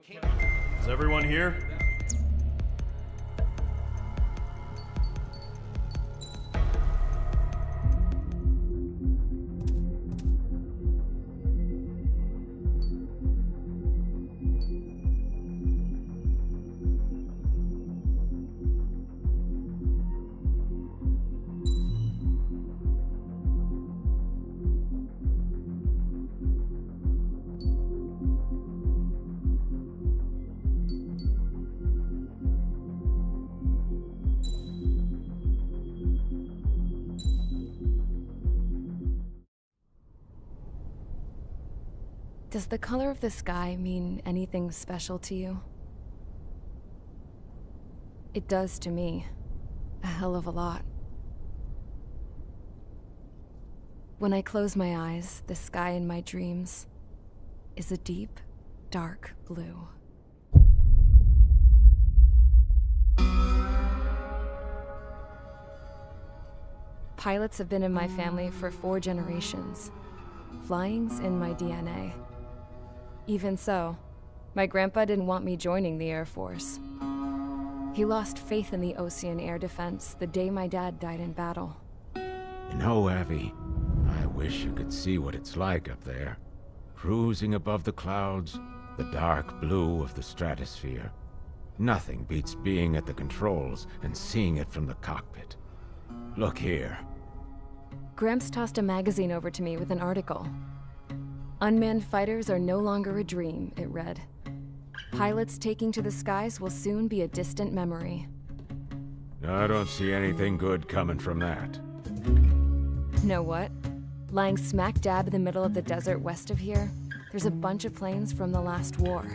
Is everyone here? Does the color of the sky mean anything special to you? It does to me. A hell of a lot. When I close my eyes, the sky in my dreams is a deep, dark blue. Pilots have been in my family for 4 generations. Flying's in my DNA. Even so, my grandpa didn't want me joining the Air Force. He lost faith in the Osean Air Defense the day my dad died in battle. You know, Abby, I wish you could see what it's like up there. Cruising above the clouds, the dark blue of the stratosphere. Nothing beats being at the controls and seeing it from the cockpit. Look here. Gramps tossed a magazine over to me with an article. Unmanned fighters are no longer a dream, it read. Pilots taking to the skies will soon be a distant memory. I don't see anything good coming from that. Know what? Lying smack dab in the middle of the desert west of here, there's a bunch of planes from the last war.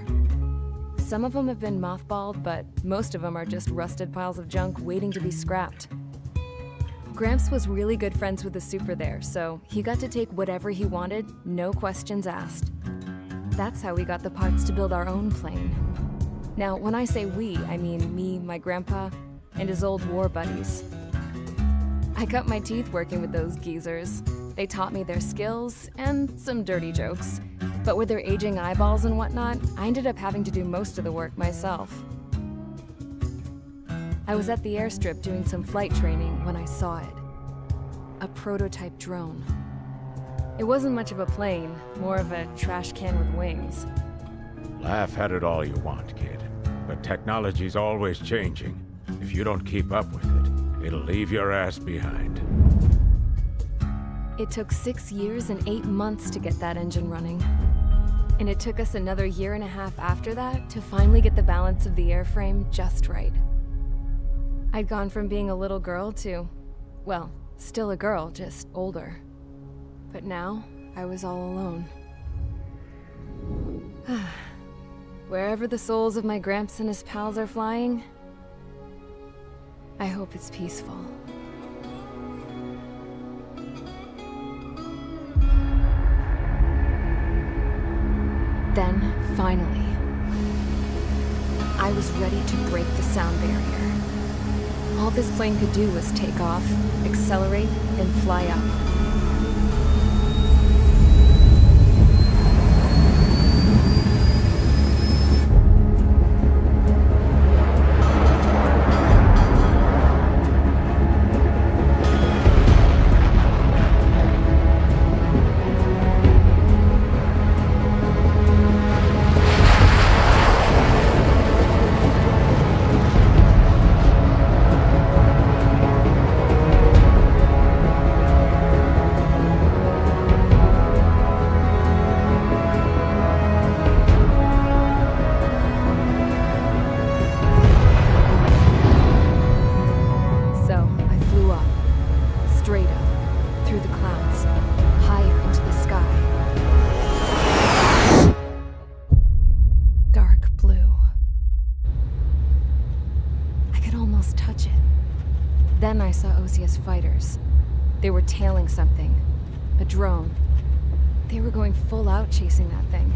Some of them have been mothballed, but most of them are just rusted piles of junk waiting to be scrapped. Gramps was really good friends with the super there, so he got to take whatever he wanted, no questions asked. That's how we got the parts to build our own plane. Now, when I say we, I mean me, my grandpa, and his old war buddies. I cut my teeth working with those geezers. They taught me their skills and some dirty jokes. But with their aging eyeballs and whatnot, I ended up having to do most of the work myself. I was at the airstrip doing some flight training when I saw it. A prototype drone. It wasn't much of a plane, more of a trash can with wings. Laugh at it all you want, kid. But technology's always changing. If you don't keep up with it, it'll leave your ass behind. It took 6 years and 8 months to get that engine running. And it took us another 1.5 years after that to finally get the balance of the airframe just right. I'd gone from being a little girl to, well, still a girl, just older. But now, I was all alone. Wherever the souls of my Gramps and his pals are flying, I hope it's peaceful. Then, finally, I was ready to break the sound barrier. All this plane could do was take off, accelerate, and fly up. Then I saw Osius fighters. They were tailing something. A drone. They were going full out chasing that thing.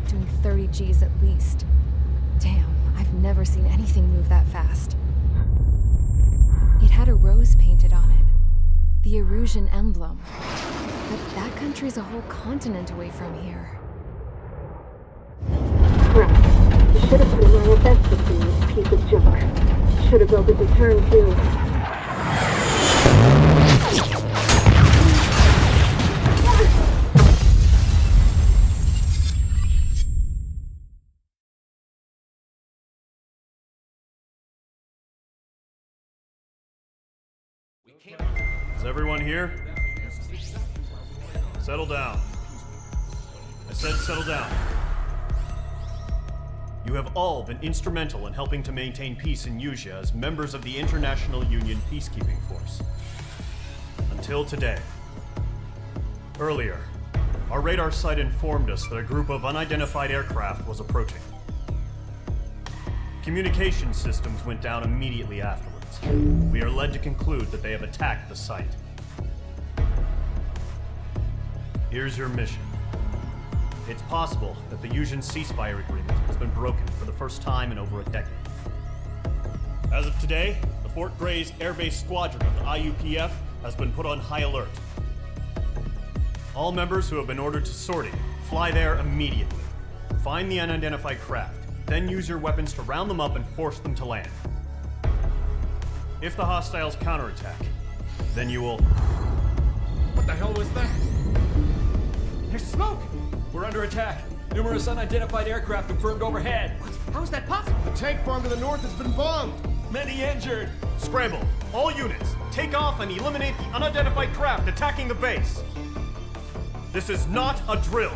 Doing 30 Gs at least. Damn, I've never seen anything move that fast. It had a rose painted on it. The Erusian emblem. But that country's a whole continent away from here. should have put in my investment in this piece of junk. Should have built a return too. Is everyone here? Settle down. I said settle down. You have all been instrumental in helping to maintain peace in Yuzha as members of the International Union Peacekeeping Force. Until today. Earlier, our radar site informed us that a group of unidentified aircraft was approaching. Communication systems went down immediately afterwards. We are led to conclude that they have attacked the site. Here's your mission. It's possible that the Yuzhan ceasefire agreement has been broken for the first time in over a decade. As of today, the Fort Grays Air Base Squadron of the IUPF has been put on high alert. All members who have been ordered to sortie, fly there immediately. Find the unidentified craft, then use your weapons to round them up and force them to land. If the hostiles counterattack, then you will... What the hell was that? There's smoke! We're under attack. Numerous unidentified aircraft confirmed overhead. What? How is that possible? The tank farm to the north has been bombed! Many injured. Scramble! All units, take off and eliminate the unidentified craft attacking the base! This is not a drill!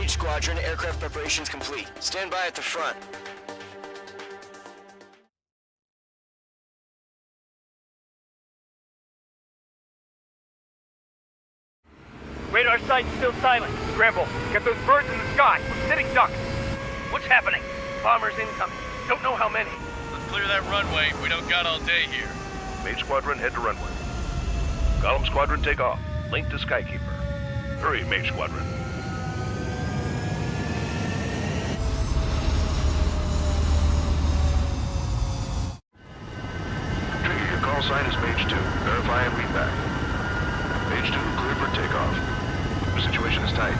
Mage Squadron, aircraft preparations complete. Stand by at the front. Radar site's still silent. Scramble. Get those birds in the sky. We're sitting ducks. What's happening? Bombers incoming. Don't know how many. Let's clear that runway. We don't got all day here. Mage Squadron, head to runway. Golem Squadron, take off. Link to Skykeeper. Hurry, Mage Squadron. Trigger, your call sign is Mage 2. Verify and read back. Mage 2, clear for takeoff. The situation is tight.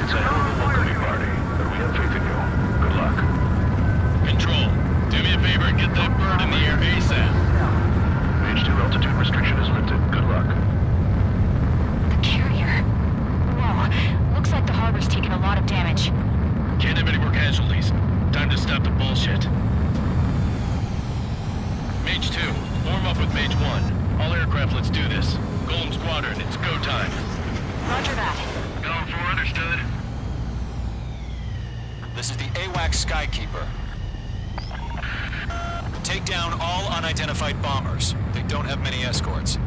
It's a hell of a welcoming party, but we have faith in you. Good luck. Control, do me a favor and get that bird in the air ASAP. Mage 2, altitude restriction is lifted. Good luck. The carrier. Whoa. Looks like the harbor's taken a lot of damage. Can't have any more casualties. Time to stop the bullshit. Mage 2, warm up with Mage 1. All aircraft, let's do this. Golem Squadron, it's go time. Roger that. Going for understood. This is the AWACS Skykeeper. Take down all unidentified bombers. They don't have many escorts.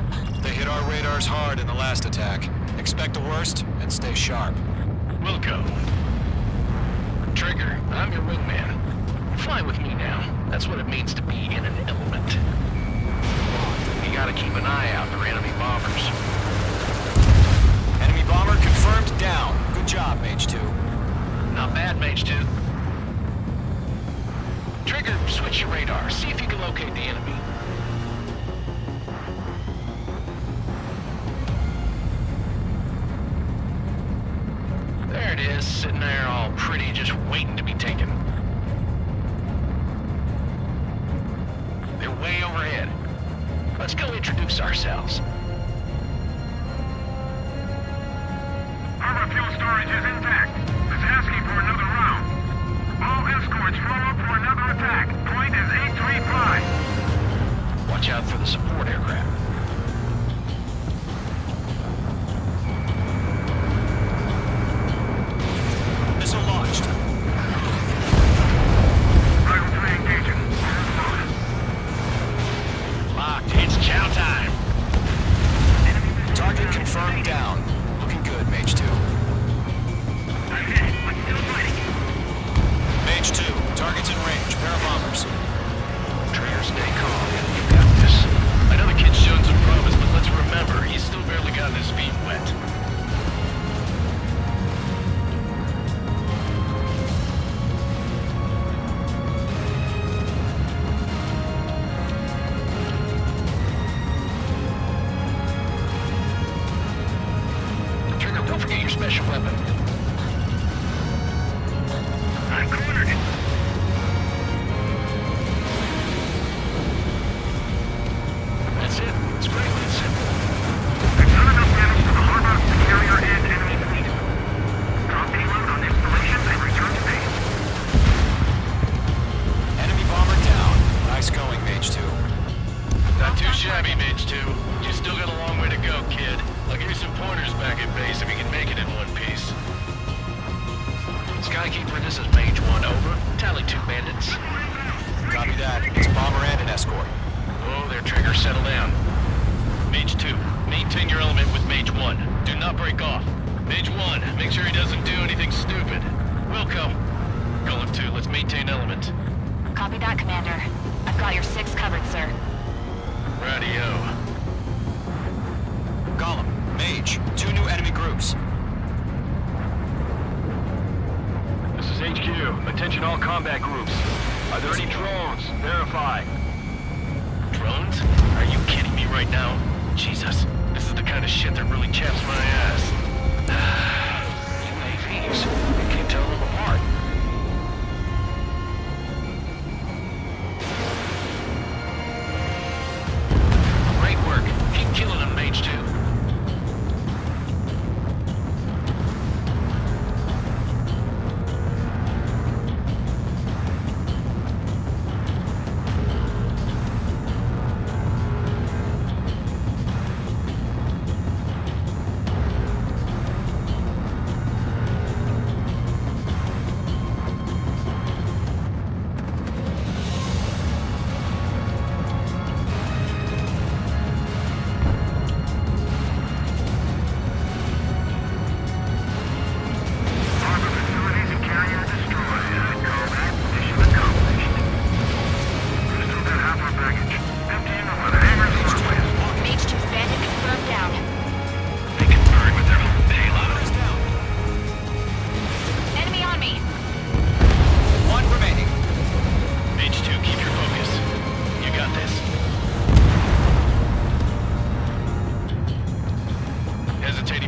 They hit our radars hard in the last attack. Expect the worst and stay sharp. Wilco. Trigger, I'm your wingman. Fly with me now. That's what it means to be in an element. You gotta keep an eye out for enemy bombers. Enemy bomber confirmed down. Good job, Mage 2. Not bad, Mage 2. Trigger, switch your radar. See if you can locate the enemy. There it is, sitting there all pretty, just waiting to be taken. They're way overhead. Let's go introduce ourselves. Our fuel storage is intact. It's asking for another round. All escorts roll up for another attack. Point is 835. Watch out for the support aircraft. Missile launched. Rifle 3 engaging. Locked, it's chow time. Target confirmed down. Looking good, Mage 2. I'm hit, but still fighting. Mage 2, target's in range. Pair of bombers. Trigger, stay calm. You got this. I know the kid's shown some promise, but let's remember, he's still barely gotten his feet wet. Trigger, don't forget your special weapon. I'm cornered. That's it. It's great when it's simple. There's not enough damage to the harbor, the carrier, and enemy fleet. Drop payload on installations and return to base. Enemy bomber down. Nice going, Mage 2. Not too shabby, Mage 2. You still got a long way to go, kid. I'll give you some pointers back at base if you can make it in one piece. Skykeeper, this is Mage 1, over. Tally 2 bandits. Copy that. It's a bomber and an escort. Oh, their Trigger, settle down. Mage 2, maintain your element with Mage 1. Do not break off. Mage 1, make sure he doesn't do anything stupid. Wilco. Golem 2, let's maintain element. Copy that, Commander. I've got your 6 covered, sir. Radio. Golem, Mage, 2 new enemy groups. This is HQ. Attention all combat groups. Are there any drones? Verify. Drones? Are you kidding me right now? Jesus, this is the kind of shit that really chaps my ass. UAVs. You can't tell them apart. Great work. Keep killing them, Mage 2.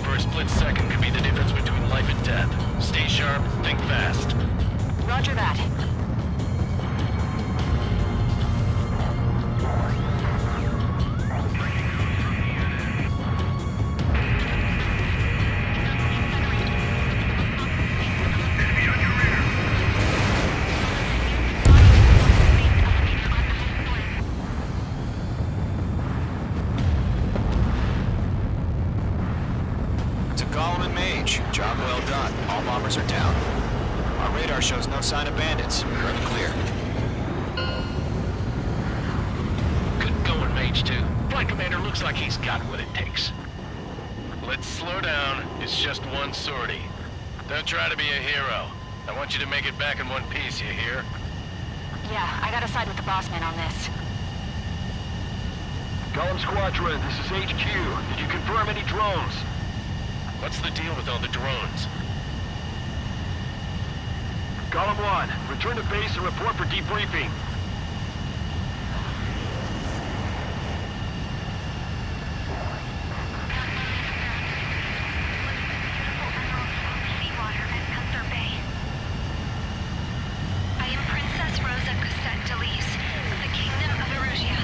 for a split second could be the difference between life and death. Stay sharp, think fast. Roger that. To Gollum and Mage, job well done. All bombers are down. Our radar shows no sign of bandits. We're in the clear. Good going, Mage 2. Flight Commander looks like he's got what it takes. Let's slow down. It's just one sortie. Don't try to be a hero. I want you to make it back in one piece, you hear? Yeah, I gotta side with the boss man on this. Gollum Squadron, this is HQ. Did you confirm any drones? What's the deal with all the drones? Gollum 1, return to base and report for debriefing. I am Princess Rosa Cosette Delise of the Kingdom of Erusia.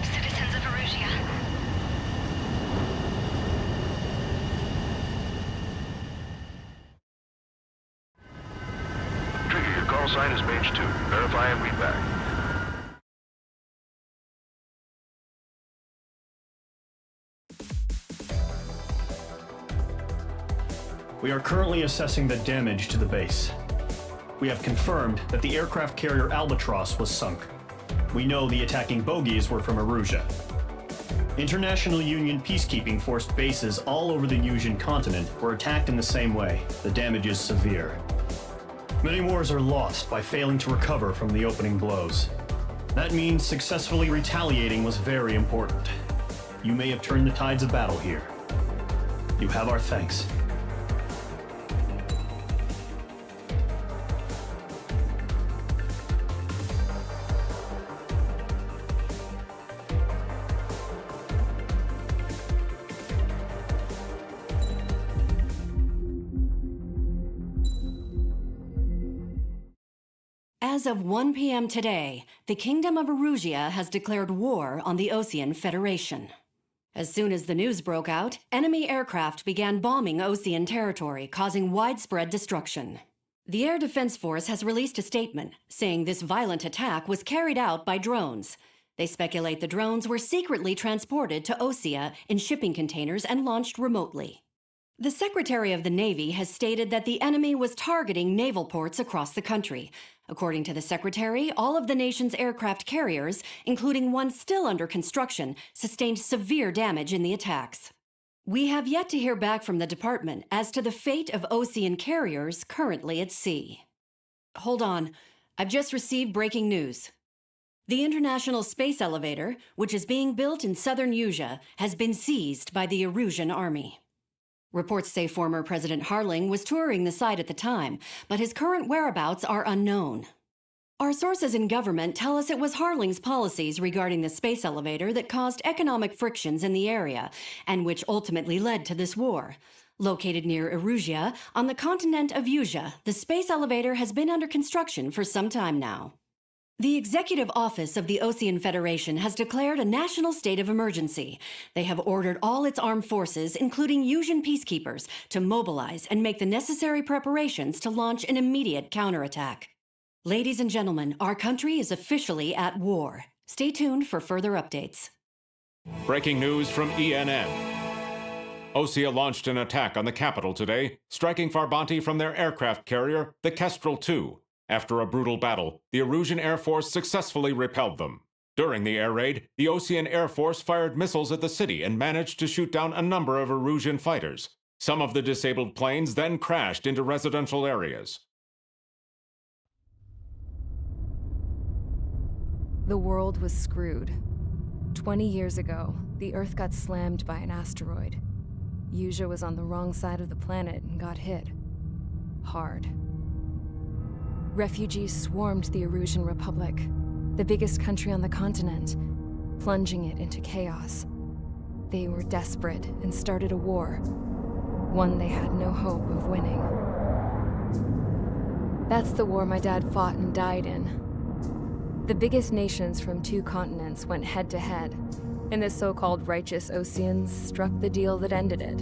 Citizens of Erusia. Trigger, your call sign is Mage 2. Verify and read back. We are currently assessing the damage to the base. We have confirmed that the aircraft carrier Albatross was sunk. We know the attacking bogies were from Erusia. International Union peacekeeping force bases all over the Yusian continent were attacked in the same way. The damage is severe. Many wars are lost by failing to recover from the opening blows. That means successfully retaliating was very important. You may have turned the tides of battle here. You have our thanks. As of 1 p.m. today, the Kingdom of Erusia has declared war on the Osean Federation. As soon as the news broke out, enemy aircraft began bombing Osean territory, causing widespread destruction. The Air Defense Force has released a statement saying this violent attack was carried out by drones. They speculate the drones were secretly transported to Osea in shipping containers and launched remotely. The Secretary of the Navy has stated that the enemy was targeting naval ports across the country. According to the Secretary, all of the nation's aircraft carriers, including one still under construction, sustained severe damage in the attacks. We have yet to hear back from the department as to the fate of Osean carriers currently at sea. Hold on, I've just received breaking news. The International Space Elevator, which is being built in southern Yusia, has been seized by the Erusian army. Reports say former President Harling was touring the site at the time, but his current whereabouts are unknown. Our sources in government tell us it was Harling's policies regarding the space elevator that caused economic frictions in the area, and which ultimately led to this war. Located near Erusia, on the continent of Yusia, the space elevator has been under construction for some time now. The Executive Office of the Osean Federation has declared a national state of emergency. They have ordered all its armed forces, including Yusian peacekeepers, to mobilize and make the necessary preparations to launch an immediate counterattack. Ladies and gentlemen, our country is officially at war. Stay tuned for further updates. Breaking news from ENN. Osea launched an attack on the capital today, striking Farbanti from their aircraft carrier, the Kestrel II. After a brutal battle, the Erusian Air Force successfully repelled them. During the air raid, the Osean Air Force fired missiles at the city and managed to shoot down a number of Erusian fighters. Some of the disabled planes then crashed into residential areas. The world was screwed. 20 years ago, the Earth got slammed by an asteroid. Yusia was on the wrong side of the planet and got hit. Hard. Refugees swarmed the Erusian Republic, the biggest country on the continent, plunging it into chaos. They were desperate and started a war. One they had no hope of winning. That's the war my dad fought and died in. The biggest nations from 2 continents went head to head, and the so-called righteous Oseans struck the deal that ended it.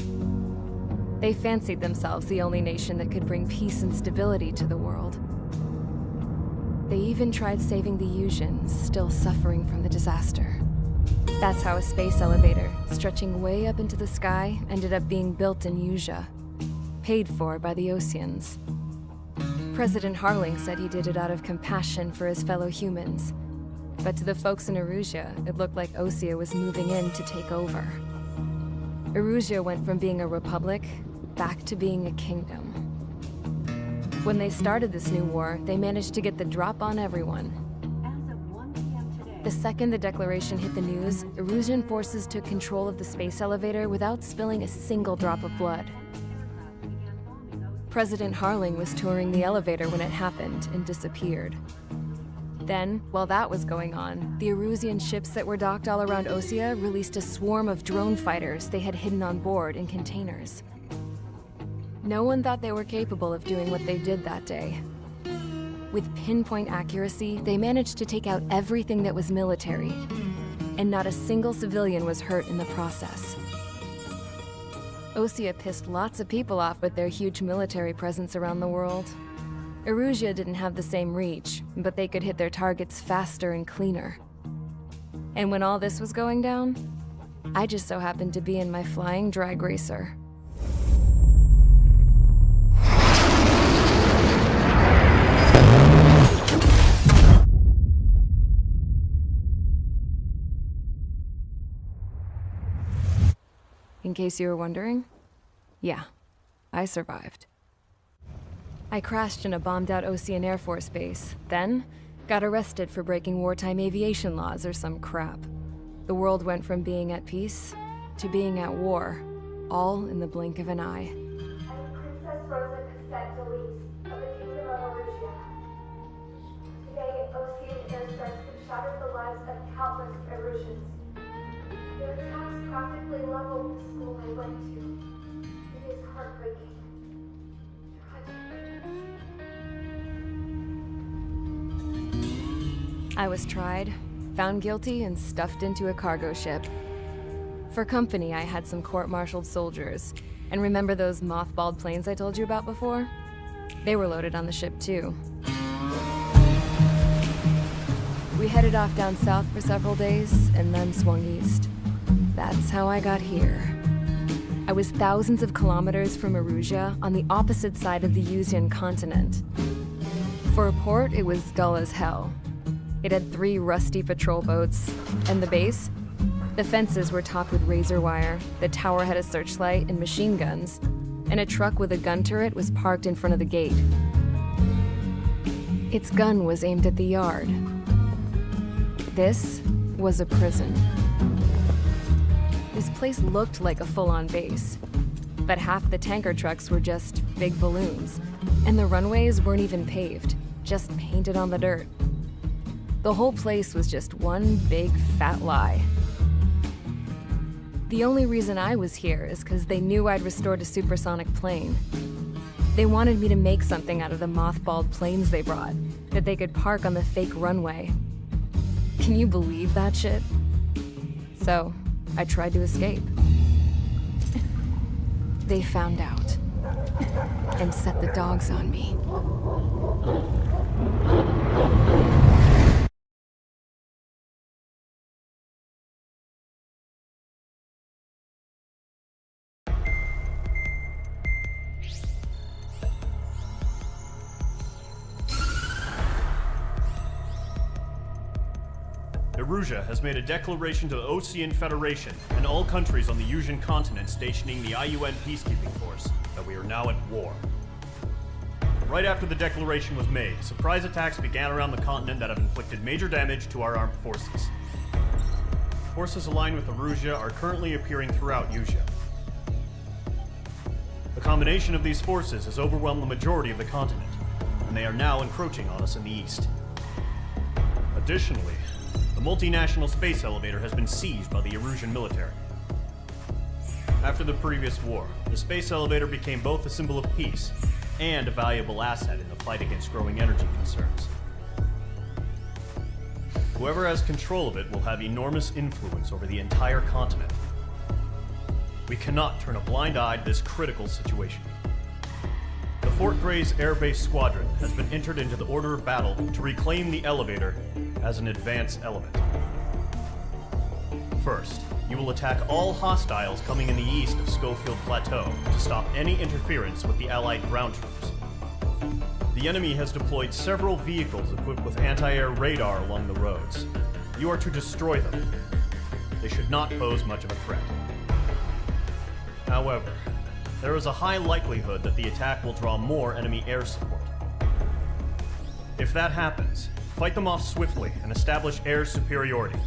They fancied themselves the only nation that could bring peace and stability to the world. They even tried saving the Yusians, still suffering from the disaster. That's how a space elevator, stretching way up into the sky, ended up being built in Usea, paid for by the Oseans. President Harling said he did it out of compassion for his fellow humans. But to the folks in Erusea, it looked like Osea was moving in to take over. Erusea went from being a republic back to being a kingdom. When they started this new war, they managed to get the drop on everyone. The second the declaration hit the news, Erusian forces took control of the space elevator without spilling a single drop of blood. President Harling was touring the elevator when it happened and disappeared. Then, while that was going on, the Erusian ships that were docked all around Osea released a swarm of drone fighters they had hidden on board in containers. No one thought they were capable of doing what they did that day. With pinpoint accuracy, they managed to take out everything that was military, and not a single civilian was hurt in the process. Osea pissed lots of people off with their huge military presence around the world. Erusea didn't have the same reach, but they could hit their targets faster and cleaner. And when all this was going down, I just so happened to be in my flying drag racer. In case you were wondering, yeah, I survived. I crashed in a bombed-out Osean Air Force base, then got arrested for breaking wartime aviation laws or some crap. The world went from being at peace to being at war, all in the blink of an eye. I'm Princess Rosa Cassette Delise of the Kingdom of Erusea. Today, Osean airstrikes have shattered the lives of countless Erusians. Their attacks practically leveled the school I went to. It is heartbreaking. I was tried, found guilty, and stuffed into a cargo ship. For company, I had some court-martialed soldiers. And remember those mothballed planes I told you about before? They were loaded on the ship too. We headed off down south for several days, and then swung east. That's how I got here. I was thousands of kilometers from Erusea, on the opposite side of the Yusian continent. For a port, it was dull as hell. It had 3 rusty patrol boats, and the base? The fences were topped with razor wire, the tower had a searchlight and machine guns, and a truck with a gun turret was parked in front of the gate. Its gun was aimed at the yard. This was a prison. This place looked like a full-on base, but half the tanker trucks were just big balloons, and the runways weren't even paved, just painted on the dirt. The whole place was just one big fat lie. The only reason I was here is because they knew I'd restored a supersonic plane. They wanted me to make something out of the mothballed planes they brought, that they could park on the fake runway. Can you believe that shit? So, I tried to escape. They found out, and set the dogs on me. Erusea has made a declaration to the Osean Federation and all countries on the Yusian continent stationing the IUN peacekeeping force that we are now at war. Right after the declaration was made, surprise attacks began around the continent that have inflicted major damage to our armed forces. Forces aligned with Erusea are currently appearing throughout Usea. The combination of these forces has overwhelmed the majority of the continent, and they are now encroaching on us in the east. Additionally, the multinational space elevator has been seized by the Erusian military. After the previous war, the space elevator became both a symbol of peace and a valuable asset in the fight against growing energy concerns. Whoever has control of it will have enormous influence over the entire continent. We cannot turn a blind eye to this critical situation. The Fort Grays Air Base Squadron has been entered into the order of battle to reclaim the elevator as an advance element. First, you will attack all hostiles coming in the east of Schofield Plateau to stop any interference with the Allied ground troops. The enemy has deployed several vehicles equipped with anti-air radar along the roads. You are to destroy them. They should not pose much of a threat. However, there is a high likelihood that the attack will draw more enemy air support. If that happens, fight them off swiftly and establish air superiority.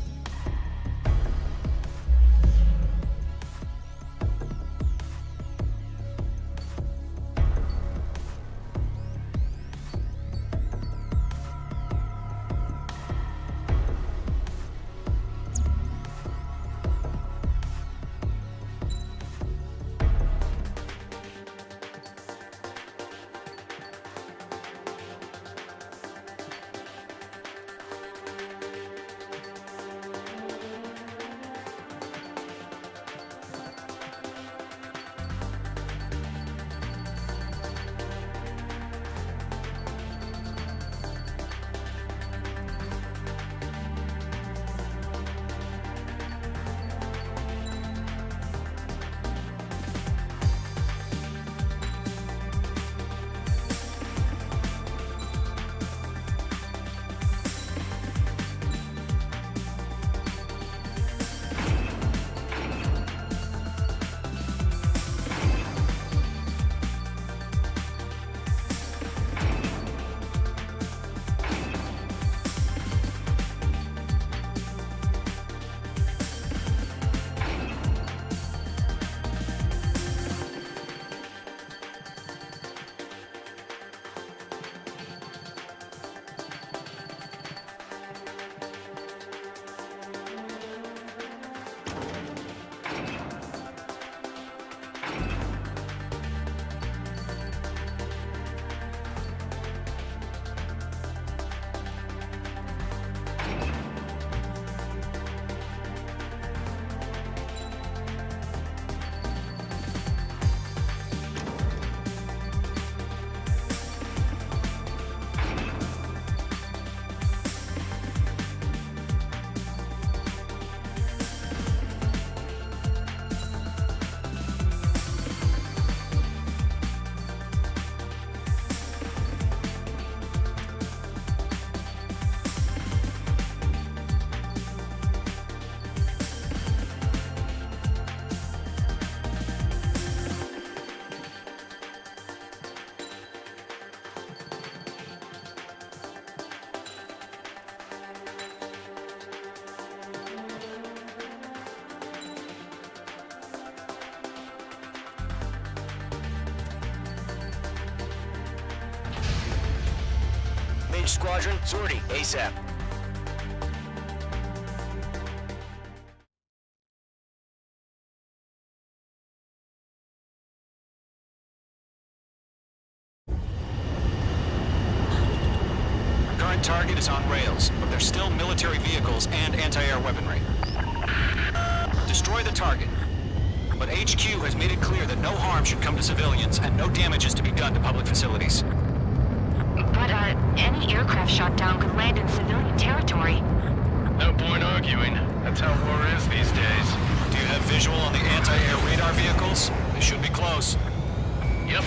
Mage Squadron, sortie, ASAP. Current target is on rails, but there's still military vehicles and anti-air weaponry. Destroy the target. But HQ has made it clear that no harm should come to civilians and no damage is to be done to public facilities. But, any aircraft shot down could land in civilian territory. No point arguing. That's how war is these days. Do you have visual on the anti-air radar vehicles? They should be close. Yep.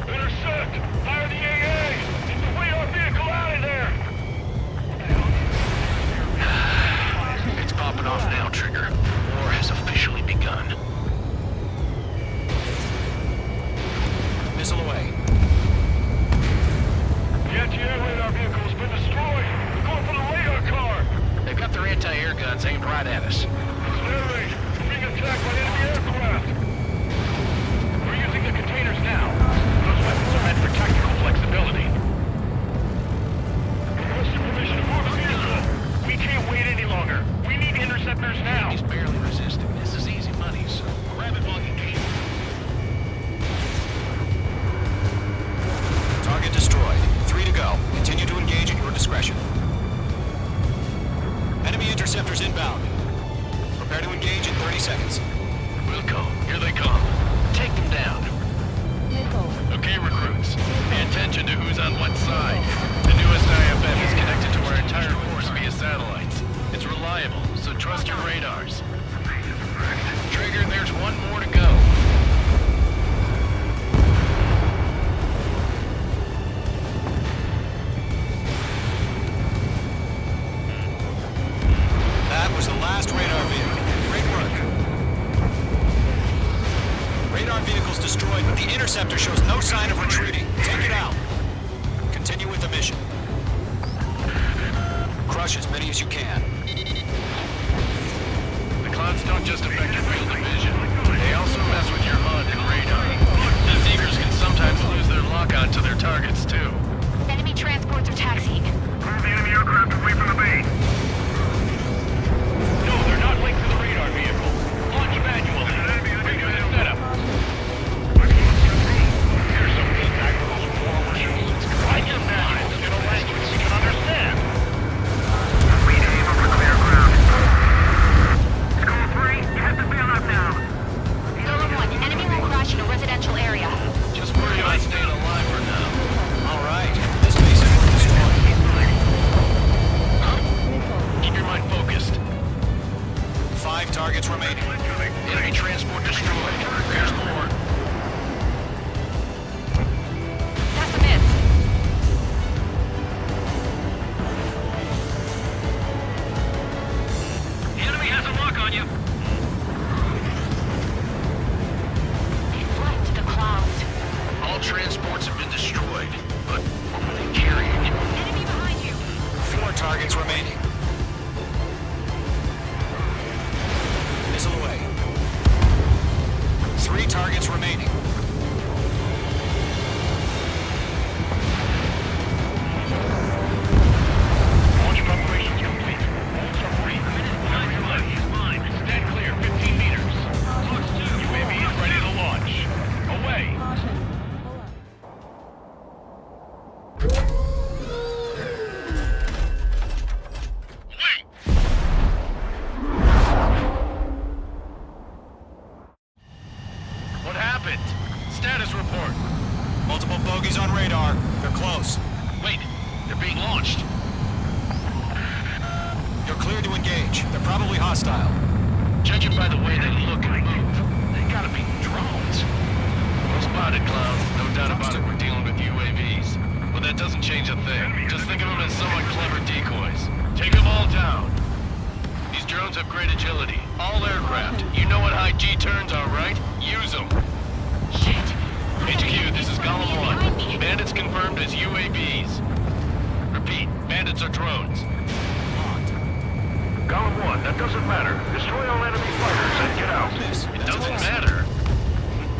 Intercept! Fire the AA! Get the radar vehicle out of there! It's popping off now, Trigger. War has officially begun. Missile away. The anti-air radar vehicle's been destroyed! We're going for the radar car! They've got their anti-air guns aimed right at us. Air raid! Being attacked by enemy aircraft! We're using the containers now. Those weapons are meant for tactical flexibility. Requesting permission to move the vehicle! We can't wait any longer. Interceptors now! He's barely resisting. This is easy money, so grab it while you can. Target destroyed. 3 to go. Continue to engage at your discretion. Enemy interceptors inbound. Prepare to engage in 30 seconds. Wilco, here they come. Take them down. Okay, recruits. Pay attention to who's on what side. The newest IFF is connected to our entire force via satellites. It's reliable, so trust your radars. Trigger, there's one more to go. That was the last radar vehicle. Great work. Radar vehicle's destroyed, but the interceptor shows no sign of retreating. Take it out. Continue with the mission. Crush as many as you can. The clouds don't just affect your field of vision. They also mess with your HUD and radar. The Seekers can sometimes lose their lock-on to their targets, too. Enemy transports are taxiing. Move the enemy aircraft away from the base. No, they're not linked to the radar vehicle. Launch manually. Redo the setup. Here's some feedback for those war machines. Write them down in a language we can understand. We aim over clear ground. Score 3, head the bailout now. Golem 1, enemy will crash in a residential area. Just worry about staying alive for now. All right. This base is destroyed. Keep your mind focused. 5 targets remaining. Enemy transport destroyed. There's more. That's a miss. The enemy has a lock on you. They fled to the clouds. All transports have been destroyed, but what were they carrying? Enemy behind you. 4 targets remaining. Missile away. 3 targets remaining. Launch preparations complete. Bolts are free. He's mine. Stand clear. 15 meters. Fox 2. UAV is ready to launch. Away. What happened? Status report. Multiple bogies on radar. They're close. Wait, they're being launched. You're cleared to engage. They're probably hostile. Judging by the way they look and move, they gotta be drones. Well spotted, Clown. No doubt about it, we're dealing with UAVs. But that doesn't change a thing. Just think of them as somewhat clever decoys. Take them all down. These drones have great agility. All aircraft. You know what high G turns are, right? Use them. Shit. HQ, this is Golem 1. Bandits confirmed as UAVs. Repeat, bandits are drones. Golem 1, that doesn't matter. Destroy all enemy fighters and get out. It doesn't matter?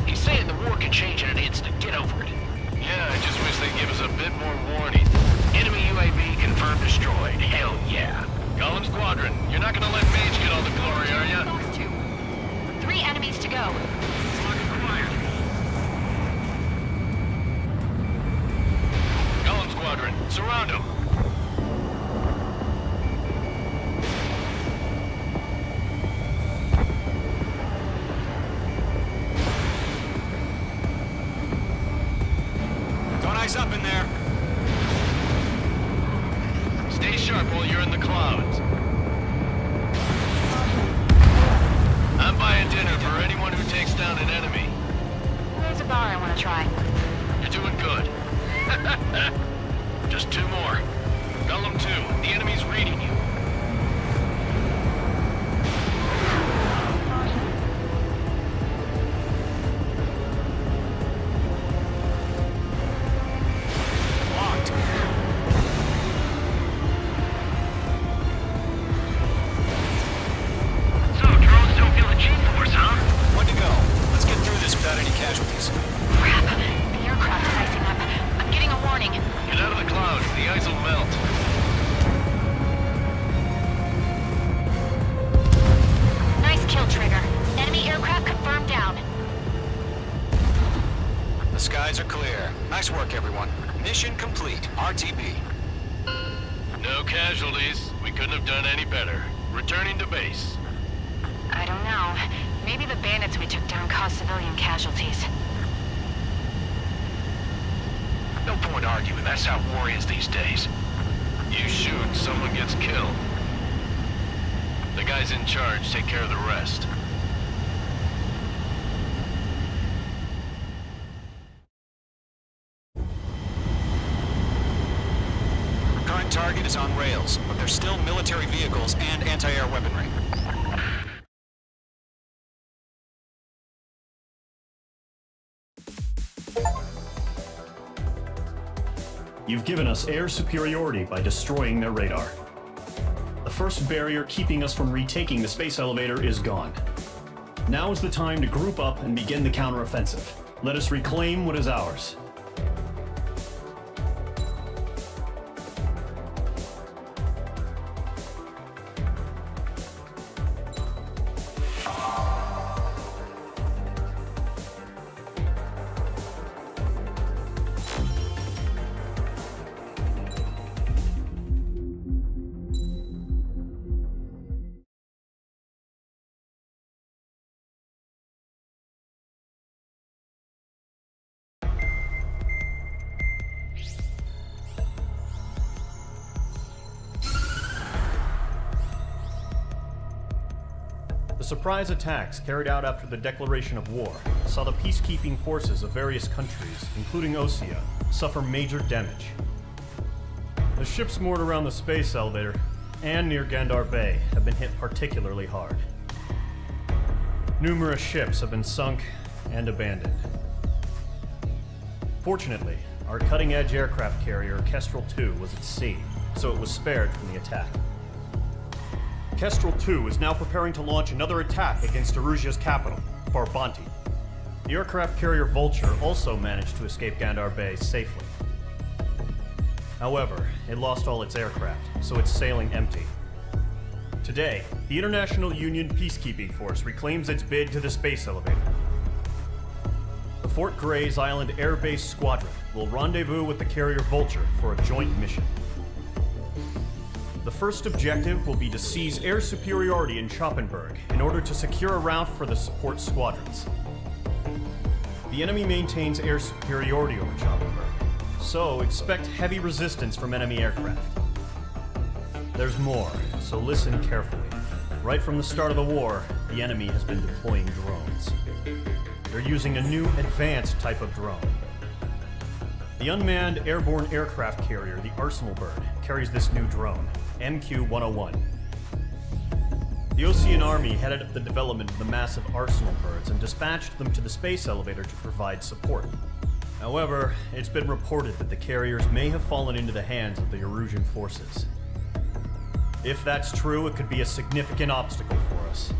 He's saying the war can change in an instant. Get over it. Yeah, I just wish they'd give us a bit more warning. Enemy UAV confirmed destroyed. Hell yeah. Golem Squadron, you're not gonna let Mage get all the glory, are ya? Fox 2. 3 enemies to go. Golem Squadron, surround him. Don't eyes up in there. Stay sharp while you're in the clouds. I'm buying dinner for anyone who takes down an enemy. There's a bar I want to try. You're doing good. Just 2 more. Golem 2, the enemy's reading you. Locked. So, drones don't feel the G-force, huh? 1 to go. Let's get through this without any casualties. Crap. The aircraft is icing up. I'm getting a warning. Get out of the clouds, the ice will melt. The skies are clear. Nice work, everyone. Mission complete. RTB. No casualties. We couldn't have done any better. Returning to base. I don't know. Maybe the bandits we took down caused civilian casualties. No point arguing. That's how war is these days. You shoot, someone gets killed. The guys in charge take care of the rest. Current target is on rails, but there's still military vehicles and anti-air weaponry. You've given us air superiority by destroying their radar. The first barrier keeping us from retaking the space elevator is gone. Now is the time to group up and begin the counteroffensive. Let us reclaim what is ours. The surprise attacks carried out after the declaration of war saw the peacekeeping forces of various countries, including Osea, suffer major damage. The ships moored around the space elevator and near Gandar Bay have been hit particularly hard. Numerous ships have been sunk and abandoned. Fortunately, our cutting-edge aircraft carrier Kestrel II was at sea, so it was spared from the attack. Kestrel II is now preparing to launch another attack against Erusia's capital, Farbanti. The aircraft carrier Vulture also managed to escape Gandar Bay safely. However, it lost all its aircraft, so it's sailing empty. Today, the International Union Peacekeeping Force reclaims its bid to the space elevator. The Fort Grays Island Air Base Squadron will rendezvous with the carrier Vulture for a joint mission. The first objective will be to seize air superiority in Schoppenberg in order to secure a route for the support squadrons. The enemy maintains air superiority over Schoppenberg, so expect heavy resistance from enemy aircraft. There's more, so listen carefully. Right from the start of the war, the enemy has been deploying drones. They're using a new advanced type of drone. The unmanned airborne aircraft carrier, the Arsenal Bird, carries this new drone, MQ-101. The Osean Army headed up the development of the massive Arsenal Birds and dispatched them to the space elevator to provide support. However, it's been reported that the carriers may have fallen into the hands of the Erusian forces. If that's true, it could be a significant obstacle for us.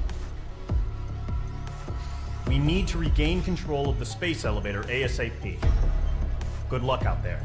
We need to regain control of the space elevator ASAP. Good luck out there.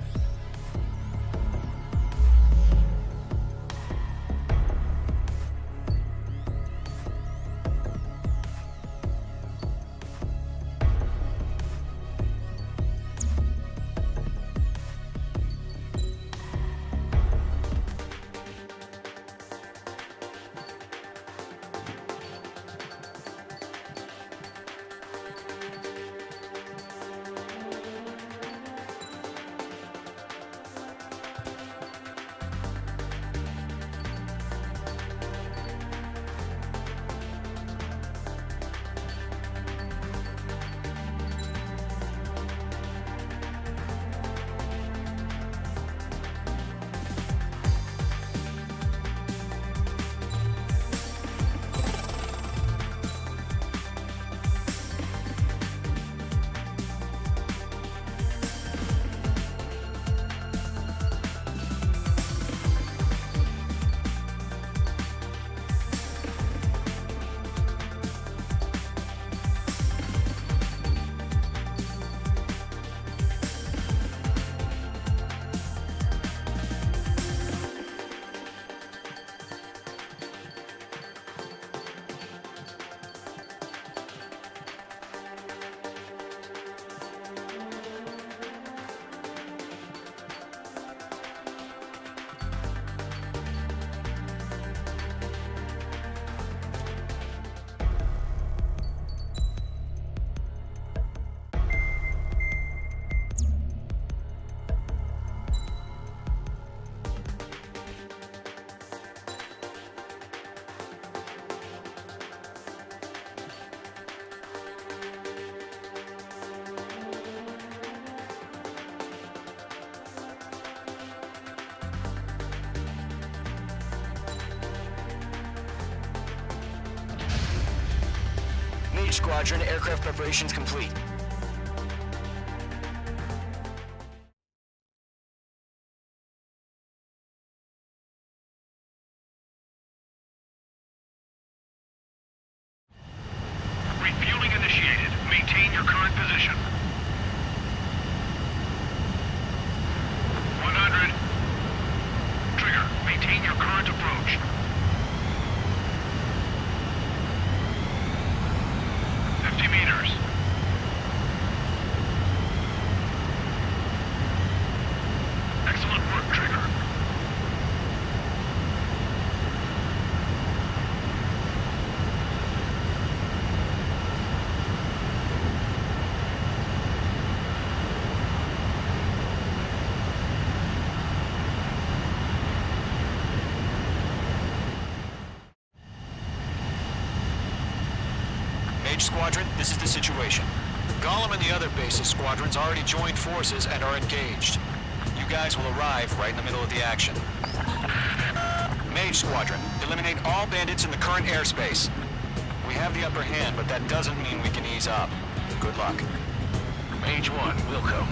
Mage Squadron, aircraft preparations complete. Refueling initiated. Maintain your current position. 100. Trigger, maintain your current approach. 50 meters. Excellent work, Trigger. Mage Squadron, this is the situation. Gollum and the other bases squadrons already joined forces and are engaged. You guys will arrive right in the middle of the action. Mage Squadron, eliminate all bandits in the current airspace. We have the upper hand, but that doesn't mean we can ease up. Good luck. Mage 1, Wilco.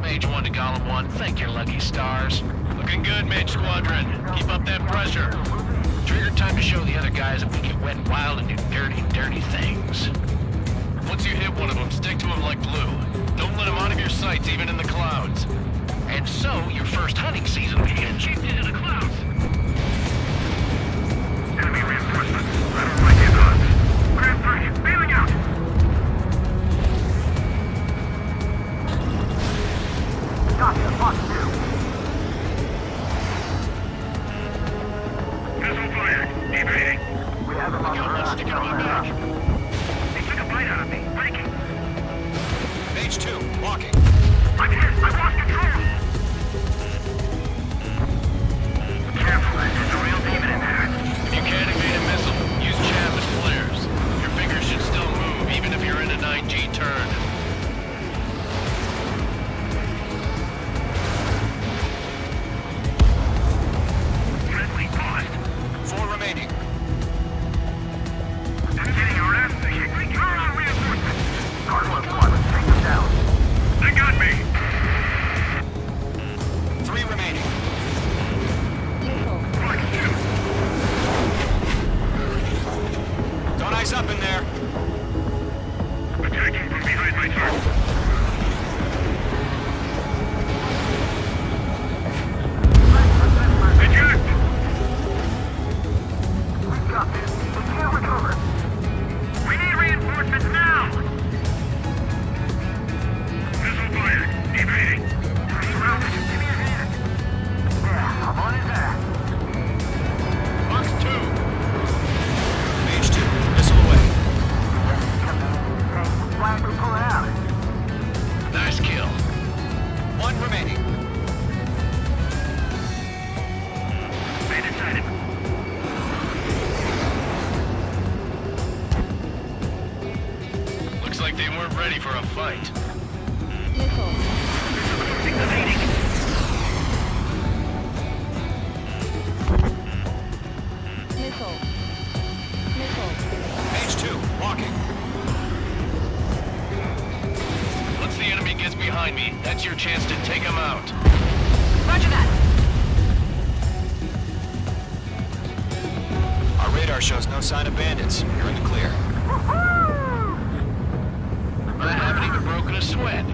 Mage 1 to Gollum 1, thank your lucky stars. Looking good, Mage Squadron. Keep up that pressure. Trigger time to show the other guys if we get wet and wild and do dirty, dirty things. Once you hit one of them, stick to him like glue. Don't let him out of your sights, even in the clouds. And so, your first hunting season begins. Chiefed into the clouds. Enemy reinforcements. I don't like these odds. Grand 3, bailing out. Gotcha, Fox 2. Missile fired. Evading. We have them on the run. Sticking on my back. They took a bite out of me. Breaking. Mage 2, walking. I'm hit. I've lost control. Careful, there's a real demon in there. If you can't evade a missile, use chaff as flares. Your fingers should still move, even if you're in a 9G turn. Friendly paused. 4 remaining. They're getting our ass kicked. We draw our reinforcements. Guard 1 squadron, take them down. They got me. 3 remaining. Flex 2. Don't ice up in there. Attacking from behind my turret. Eject! We got this. We can't recover. We need reinforcements now! Missile fired. Evading. Surrounded. Give me a hand. Yeah, I'm on his ass. Box 2. Mage 2, missile away. Why are we pulling out? Nice kill. 1 remaining. Stay inside him. Looks like they weren't ready for a fight. Mage 2, walking. Once the enemy gets behind me, that's your chance to take him out. Roger that. Our radar shows no sign of bandits. You're in the clear. I haven't even broken a sweat.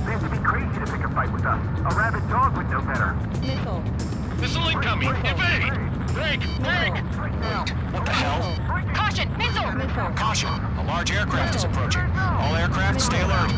Seems to be crazy to pick a fight with us. A rabid dog would know better. Missile incoming! Evade! Break! Break! What the hell? Caution! Missile! Caution! A large aircraft is approaching. All aircraft, stay alert.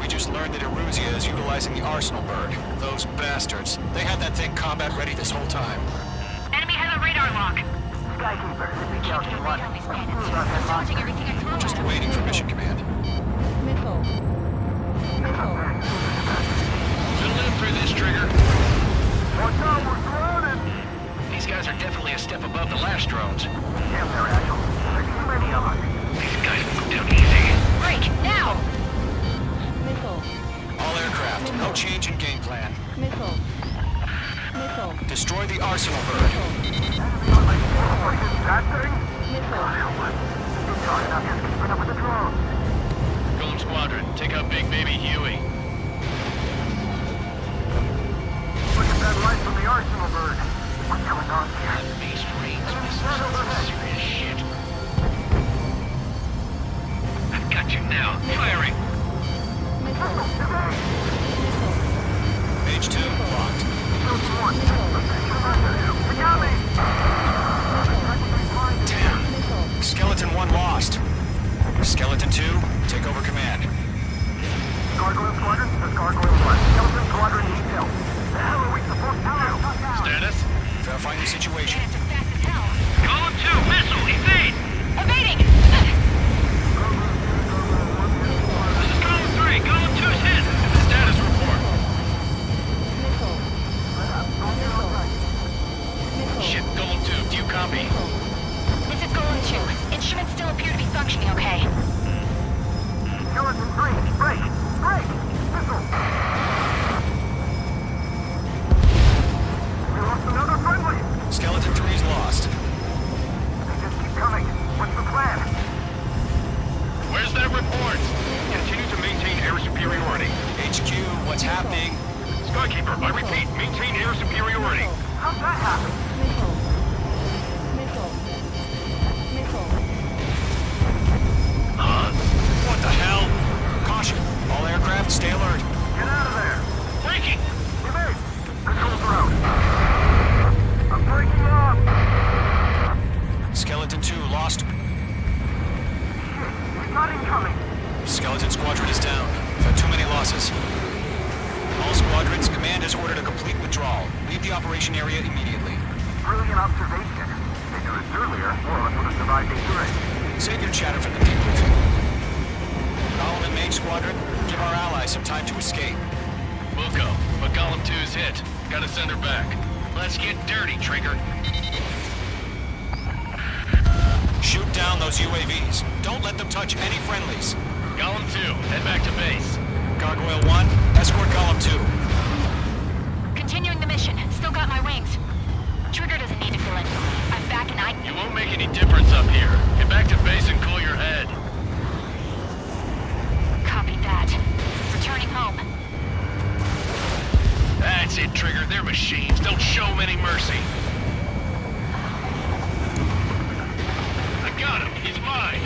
We just learned that is utilizing the Arsenal bird. Those bastards. They had that thing combat ready this whole time. Enemy has a radar lock. Skykeeper, this is Delta 1. Launching everything I throw Just waiting for mission command. We'll live through this, Trigger. Watch out, we're surrounded! These guys are definitely a step above the last drones. Damn, they're agile. There's too many of us. These guys move down easy. Break, now! All aircraft, no change in game plan. Destroy the Arsenal bird. What is that thing? It's hard enough just keeping up with the drones. Golem Squadron, take out Big Baby Huey. Look at that light from the Arsenal bird. What's going on here? Space Marines, this is some serious shit. I've got you now. Firing. Page 2, locked. Damn. Skeleton 1 lost. Skeleton 2, take over command. Gargoyle Squadron, this is Gargoyle 1. Skeleton Squadron detail. The hell are we supposed to do? Status? Verifying the situation. Golem 2, missile, evade! Evading! This is Golem 3, Golem 2's hit. Status report. Shit, Golem 2, do you copy? This is Golem 2. Instruments still appear to be functioning okay. Skeleton 3, break! Break! Missile! We lost another friendly! Skeleton 3's lost. They just keep coming. What's the plan? Where's that report? Continue to maintain air superiority. HQ, what's happening? Skykeeper, I repeat, maintain air superiority. How'd that happen? Huh? What the hell? Caution, all aircraft stay alert. Get out of there! Breaking! Evade! Controls are out. I'm breaking off! Skeleton 2 lost. Shit, it's not incoming. Skeleton Squadron is down. We've had too many losses. All squadrons, command has ordered a complete withdrawal. Leave the operation area immediately. Brilliant observation. If they knew this earlier, more of us would have survived dangerous. Save your chatter for the debriefing. Golem and Mage Squadron, give our allies some time to escape. We'll go, but Golem 2's hit. Gotta send her back. Let's get dirty, Trigger. Shoot down those UAVs. Don't let them touch any friendlies. Golem 2, head back to base. Gargoyle 1, escort Golem 2. Continuing the mission. Still got my wings. Trigger doesn't need to fill in for me. I'm back and You won't make any difference up here. Get back to base and cool your head. Copy that. Returning home. That's it, Trigger. They're machines. Don't show them any mercy. I got him. He's mine.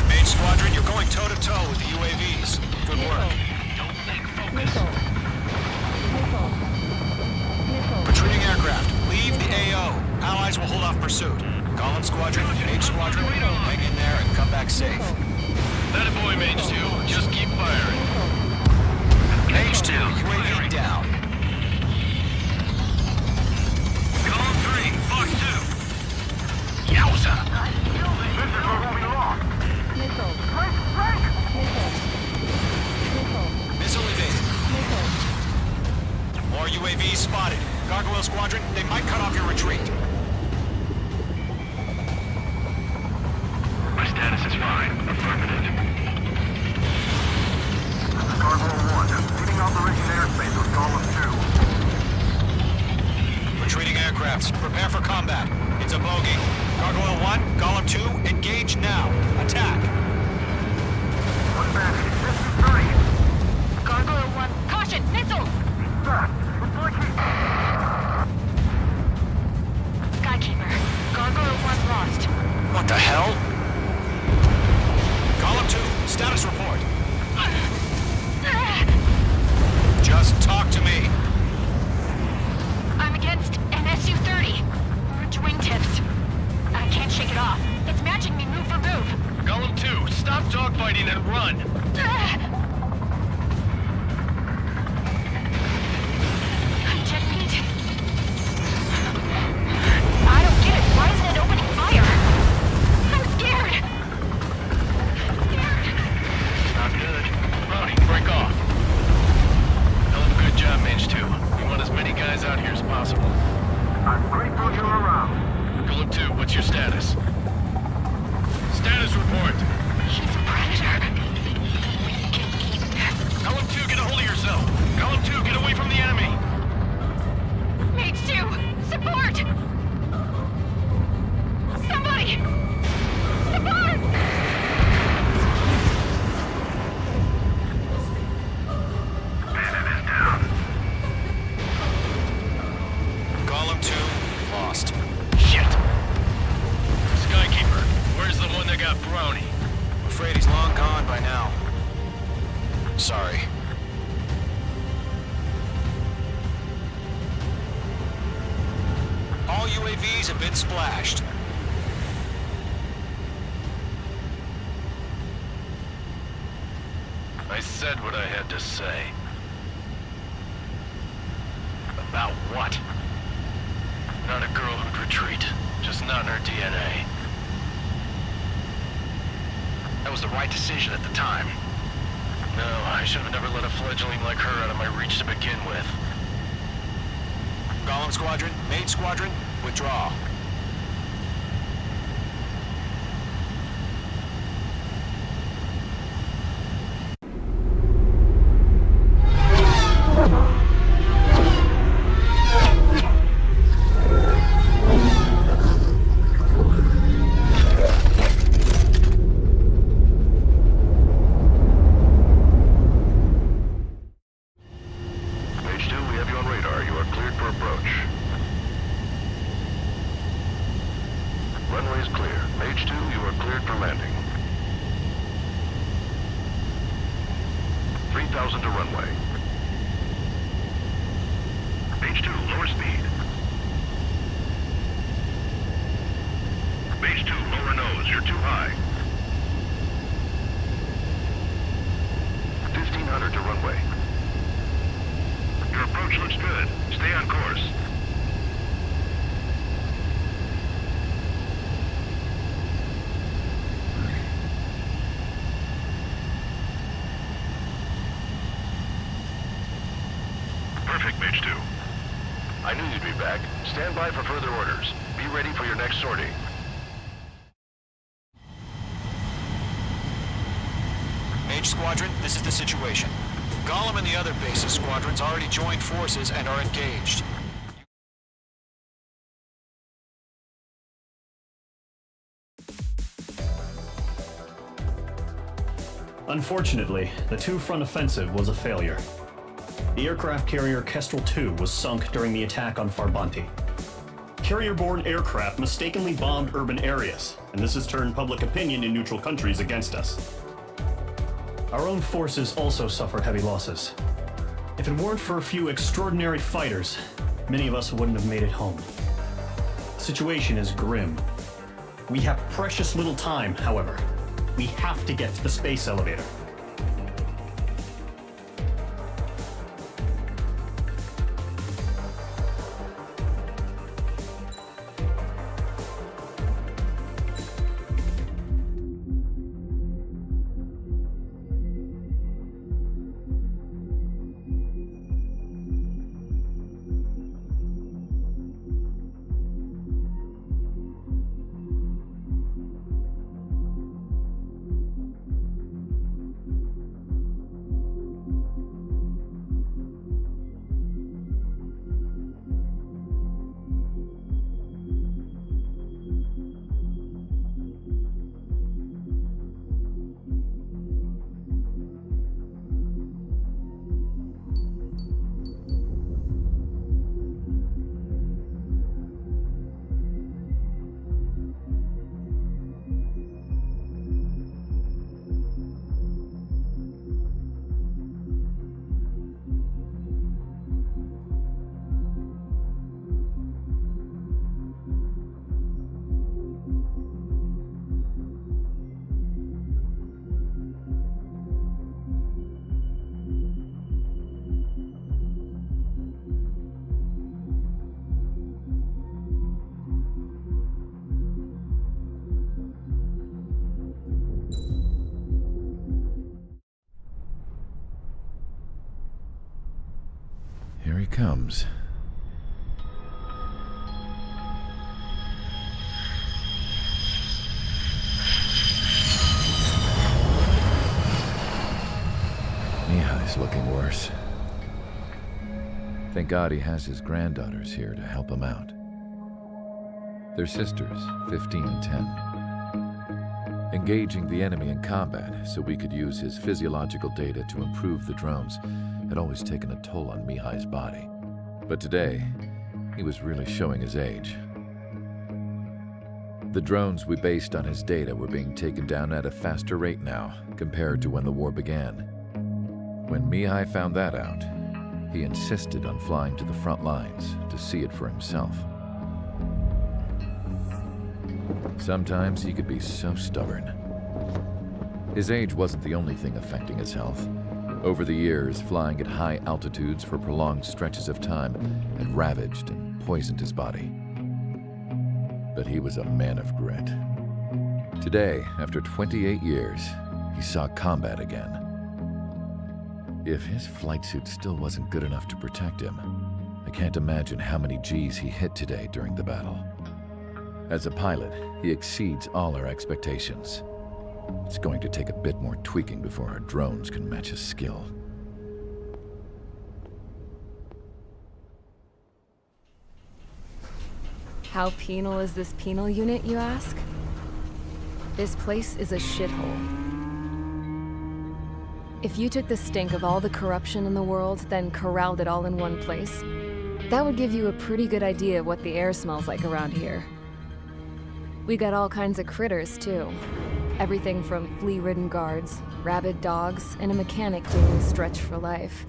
Mage Squadron, you're going toe-to-toe with the UAVs. Good work. Don't think focus. Retreating aircraft, leave the AO. Allies will hold off pursuit. Golem Squadron, Mage Squadron, hang in there and come back safe. That a boy, Mage 2. Just keep firing. Mage 2, UAV down. Golem 3, Fox 2. Yowza! This is where we'll be lost. Break! Break! Missile evaded. More UAVs spotted. Gargoyle Squadron, they might cut off your retreat. My status is fine. Affirmative. Gargoyle 1, leaving Operation Airspace with Golem 2. Retreating aircrafts, prepare for combat. It's a bogey. Gargoyle 1, Golem 2, engage now. Attack. One bandit, 53. Gargoyle 1. Caution! Missile! Fast. It's like he... Skykeeper. Gargoyle 1 lost. What the hell? Golem 2, status report. Just talk to me. I'm against an Su-30. Orange wingtips. I can't shake it off. It's matching me move for move. Golem 2, stop dogfighting and run. Sorry. All UAVs have been splashed. I said what I had to say. About what? Not a girl who'd retreat. Just not in her DNA. That was the right decision at the time. No, I should have never let a fledgling like her out of my reach to begin with. Golem Squadron, Mage Squadron, withdraw. Mage 2, we have you on radar. You are cleared for approach. Runway is clear. Mage 2, you are cleared for landing. 3,000 to runway. Mage 2, lower speed. Mage 2, lower nose. You're too high. 1,500 to runway. Your approach looks good. Stay on course. Perfect, Mage 2. I knew you'd be back. Stand by for further orders. Be ready for your next sortie. Mage Squadron, this is the situation. Golem and the other bases squadrons already joined forces and are engaged. Unfortunately, the two-front offensive was a failure. The aircraft carrier Kestrel II was sunk during the attack on Farbanti. Carrier-borne aircraft mistakenly bombed urban areas, and this has turned public opinion in neutral countries against us. Our own forces also suffered heavy losses. If it weren't for a few extraordinary fighters, many of us wouldn't have made it home. The situation is grim. We have precious little time, however. We have to get to the space elevator. Here he comes. Mihai's looking worse. Thank God he has his granddaughters here to help him out. They're sisters, 15 and 10. Engaging the enemy in combat so we could use his physiological data to improve the drones had always taken a toll on Mihai's body. But today, he was really showing his age. The drones we based on his data were being taken down at a faster rate now, compared to when the war began. When Mihai found that out, he insisted on flying to the front lines to see it for himself. Sometimes he could be so stubborn. His age wasn't the only thing affecting his health. Over the years, flying at high altitudes for prolonged stretches of time had ravaged and poisoned his body. But he was a man of grit. Today, after 28 years, he saw combat again. If his flight suit still wasn't good enough to protect him, I can't imagine how many G's he hit today during the battle. As a pilot, he exceeds all our expectations. It's going to take a bit more tweaking before our drones can match his skill. How penal is this penal unit, you ask? This place is a shithole. If you took the stink of all the corruption in the world, then corralled it all in one place, that would give you a pretty good idea of what the air smells like around here. We got all kinds of critters, too. Everything from flea-ridden guards, rabid dogs, and a mechanic doing stretch for life.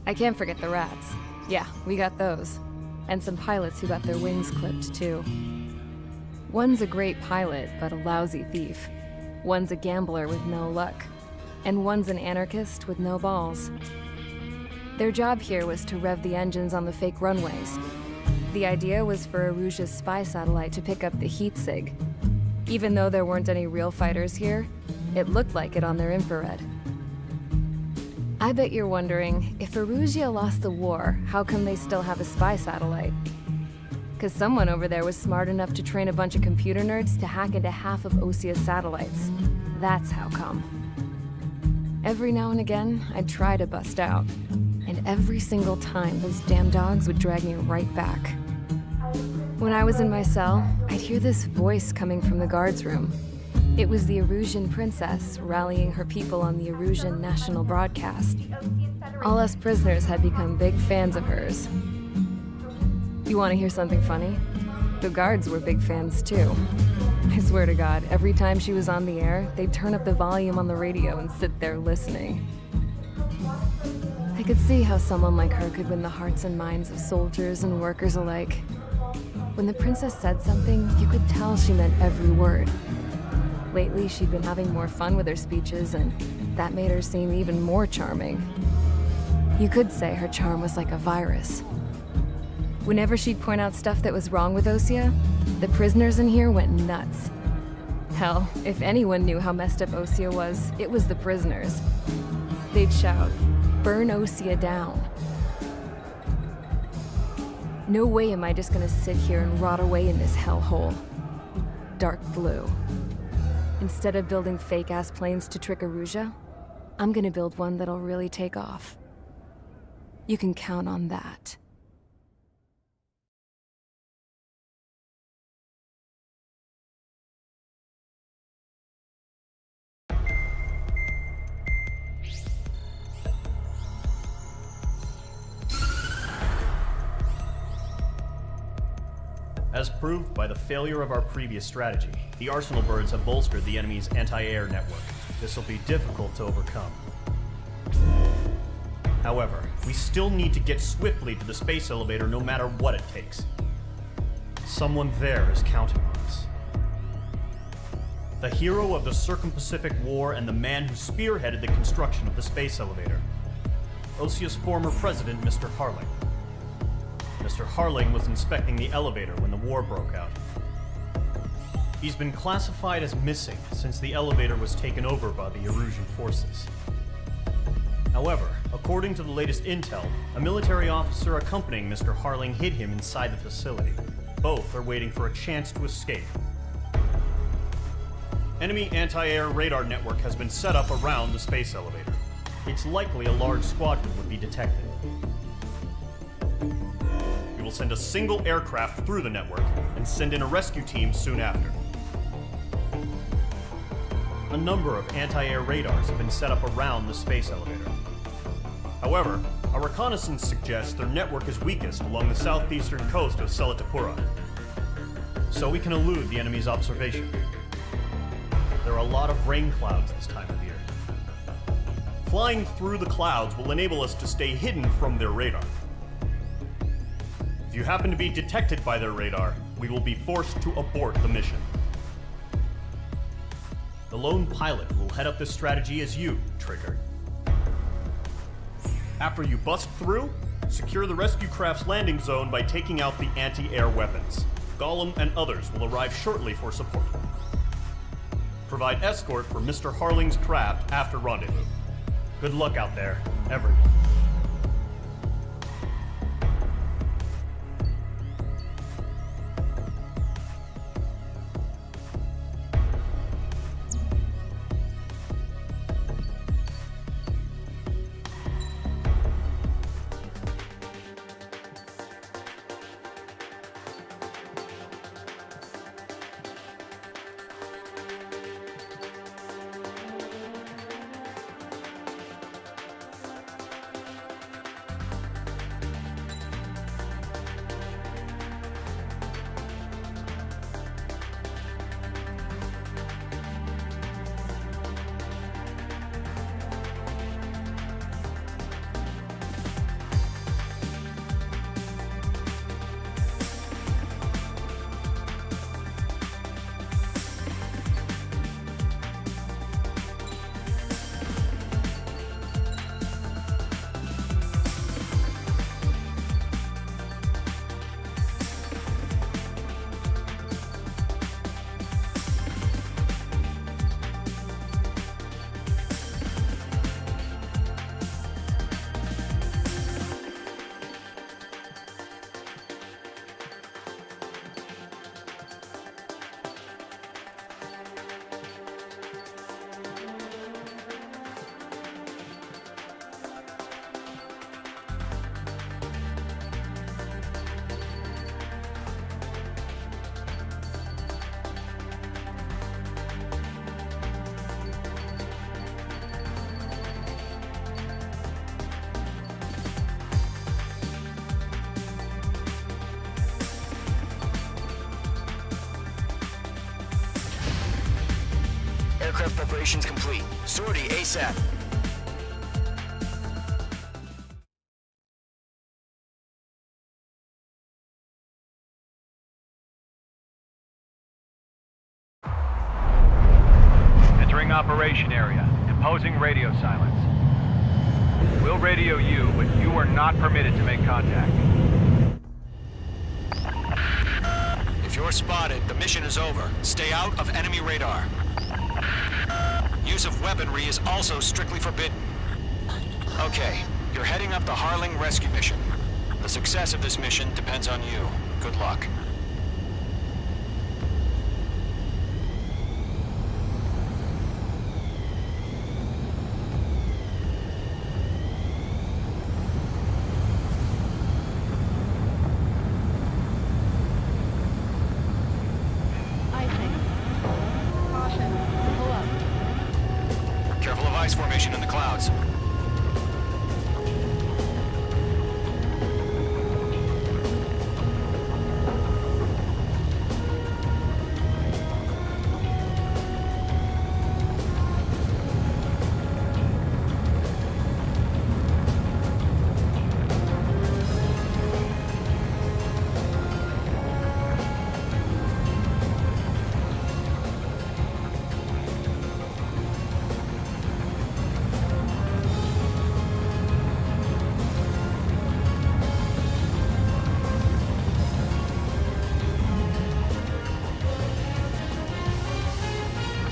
I can't forget the rats. Yeah, we got those. And some pilots who got their wings clipped, too. One's a great pilot, but a lousy thief. One's a gambler with no luck. And one's an anarchist with no balls. Their job here was to rev the engines on the fake runways. The idea was for Erusia's spy satellite to pick up the heat sig. Even though there weren't any real fighters here, it looked like it on their infrared. I bet you're wondering, if Erusia lost the war, how come they still have a spy satellite? 'Cause someone over there was smart enough to train a bunch of computer nerds to hack into half of Osia's satellites. That's how come. Every now and again, I'd try to bust out. And every single time, those damn dogs would drag me right back. When I was in my cell, I'd hear this voice coming from the guards room. It was the Erusian princess rallying her people on the Erusian national broadcast. All us prisoners had become big fans of hers. You want to hear something funny? The guards were big fans too. I swear to God, every time she was on the air, they'd turn up the volume on the radio and sit there listening. I could see how someone like her could win the hearts and minds of soldiers and workers alike. When the princess said something, you could tell she meant every word. Lately, she'd been having more fun with her speeches, and that made her seem even more charming. You could say her charm was like a virus. Whenever she'd point out stuff that was wrong with Osia, the prisoners in here went nuts. Hell, if anyone knew how messed up Osia was, it was the prisoners. They'd shout, "Burn Osia down." No way am I just gonna sit here and rot away in this hellhole. Dark blue. Instead of building fake-ass planes to trick Erusia, I'm gonna build one that'll really take off. You can count on that. As proved by the failure of our previous strategy, the Arsenal birds have bolstered the enemy's anti-air network. This will be difficult to overcome. However, we still need to get swiftly to the space elevator no matter what it takes. Someone there is counting on us. The hero of the Circum-Pacific War and the man who spearheaded the construction of the space elevator. Osia's former president, Mr. Harling. Mr. Harling was inspecting the elevator when the war broke out. He's been classified as missing since the elevator was taken over by the Erusian forces. However, according to the latest intel, a military officer accompanying Mr. Harling hid him inside the facility. Both are waiting for a chance to escape. Enemy anti-air radar network has been set up around the space elevator. It's likely a large squadron would be detected. We will send a single aircraft through the network and send in a rescue team soon after. A number of anti-air radars have been set up around the space elevator. However, our reconnaissance suggests their network is weakest along the southeastern coast of Selatapura, so we can elude the enemy's observation. There are a lot of rain clouds this time of year. flying through the clouds will enable us to stay hidden from their radar. If you happen to be detected by their radar, we will be forced to abort the mission. The lone pilot who will head up this strategy is you, Trigger. After you bust through, secure the rescue craft's landing zone by taking out the anti-air weapons. Gollum and others will arrive shortly for support. Provide escort for Mr. Harling's craft after rendezvous. Good luck out there, everyone. Aircraft preparations complete. Sortie ASAP. Entering operation area. Imposing radio silence. We'll radio you, but you are not permitted to make contact. If you're spotted, the mission is over. Stay out of enemy radar. Use of weaponry is also strictly forbidden. Okay, you're heading up the Harling rescue mission. The success of this mission depends on you. Good luck. Careful of ice formation in the clouds.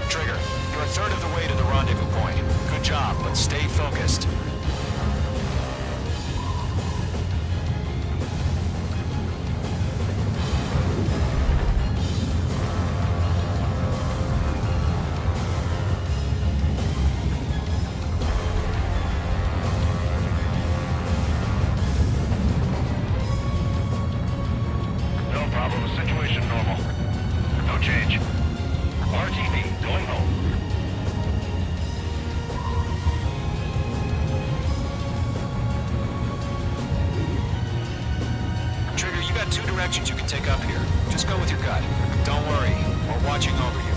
Trigger, you're a third of the way to the rendezvous point. Good job, but stay focused. No problem. Situation normal. No change. RTB, going home. Trigger, you got two directions you can take up here. Just go with your gut. Don't worry, we're watching over you.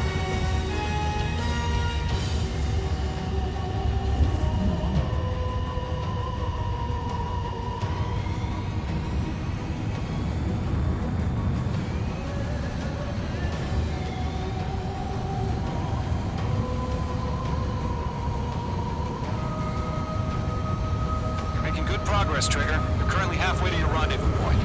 Good progress, Trigger. You're currently halfway to your rendezvous point.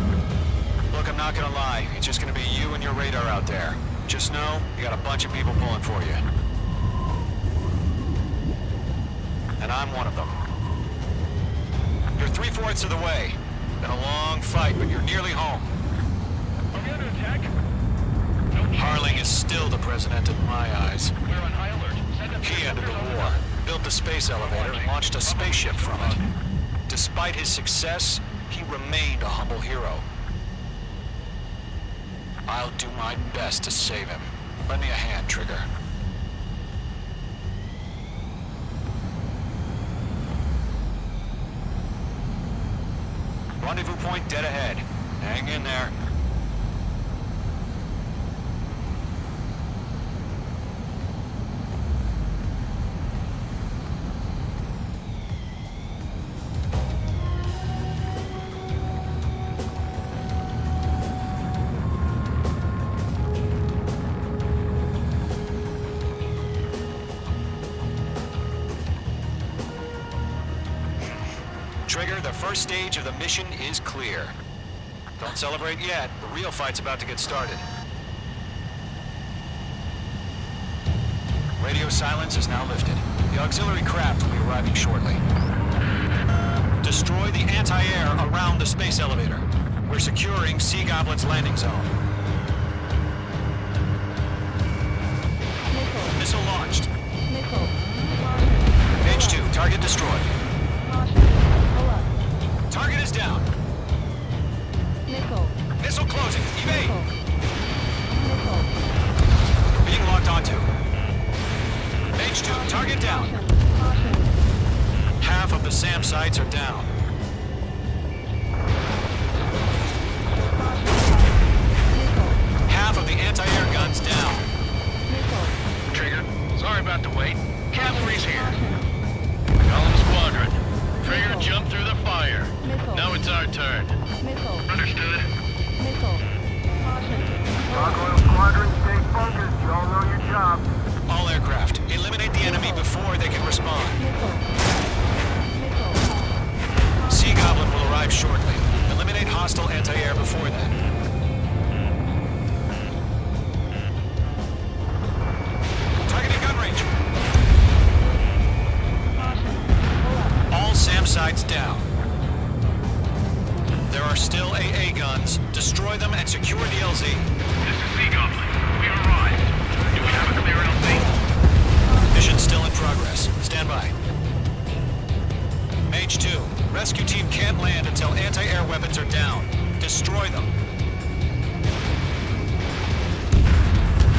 Look, I'm not gonna lie. It's just gonna be you and your radar out there. Just know, you got a bunch of people pulling for you. And I'm one of them. You're 3/4 of the way. Been a long fight, but you're nearly home. Are we under attack? Harling is still the president in my eyes. We're on high alert. Send up He ended the war, built the space elevator, and launched a spaceship from it. Despite his success, he remained a humble hero. I'll do my best to save him. Lend me a hand, Trigger. Rendezvous point dead ahead. Hang in there. Trigger, the first stage of the mission is clear. Don't celebrate yet. The real fight's about to get started. Radio silence is now lifted. The auxiliary craft will be arriving shortly. Destroy the anti-air around the space elevator. We're securing Sea Goblin's landing zone. Missile launched. H2, target destroyed. Target is down. Missile closing. Evade. Being locked onto. H2, target down. Half of the SAM sites are down. Half of the anti-air guns down. Trigger, sorry about the wait. Cavalry's here. Column squadron. Trigger jumped through the fire. Now it's our turn. Understood. Gargoyle Squadron, stay focused. You all know your job. All aircraft, eliminate the enemy before they can respond. Sea Goblin will arrive shortly. Eliminate hostile anti-air before then. Targeting gun range. All SAM sites down. There are still AA guns. Destroy them and secure the LZ. This is Sea Goblin. We've arrived. Do we have a clear LZ? Mission still in progress. Stand by. Mage 2, rescue team can't land until anti-air weapons are down. Destroy them.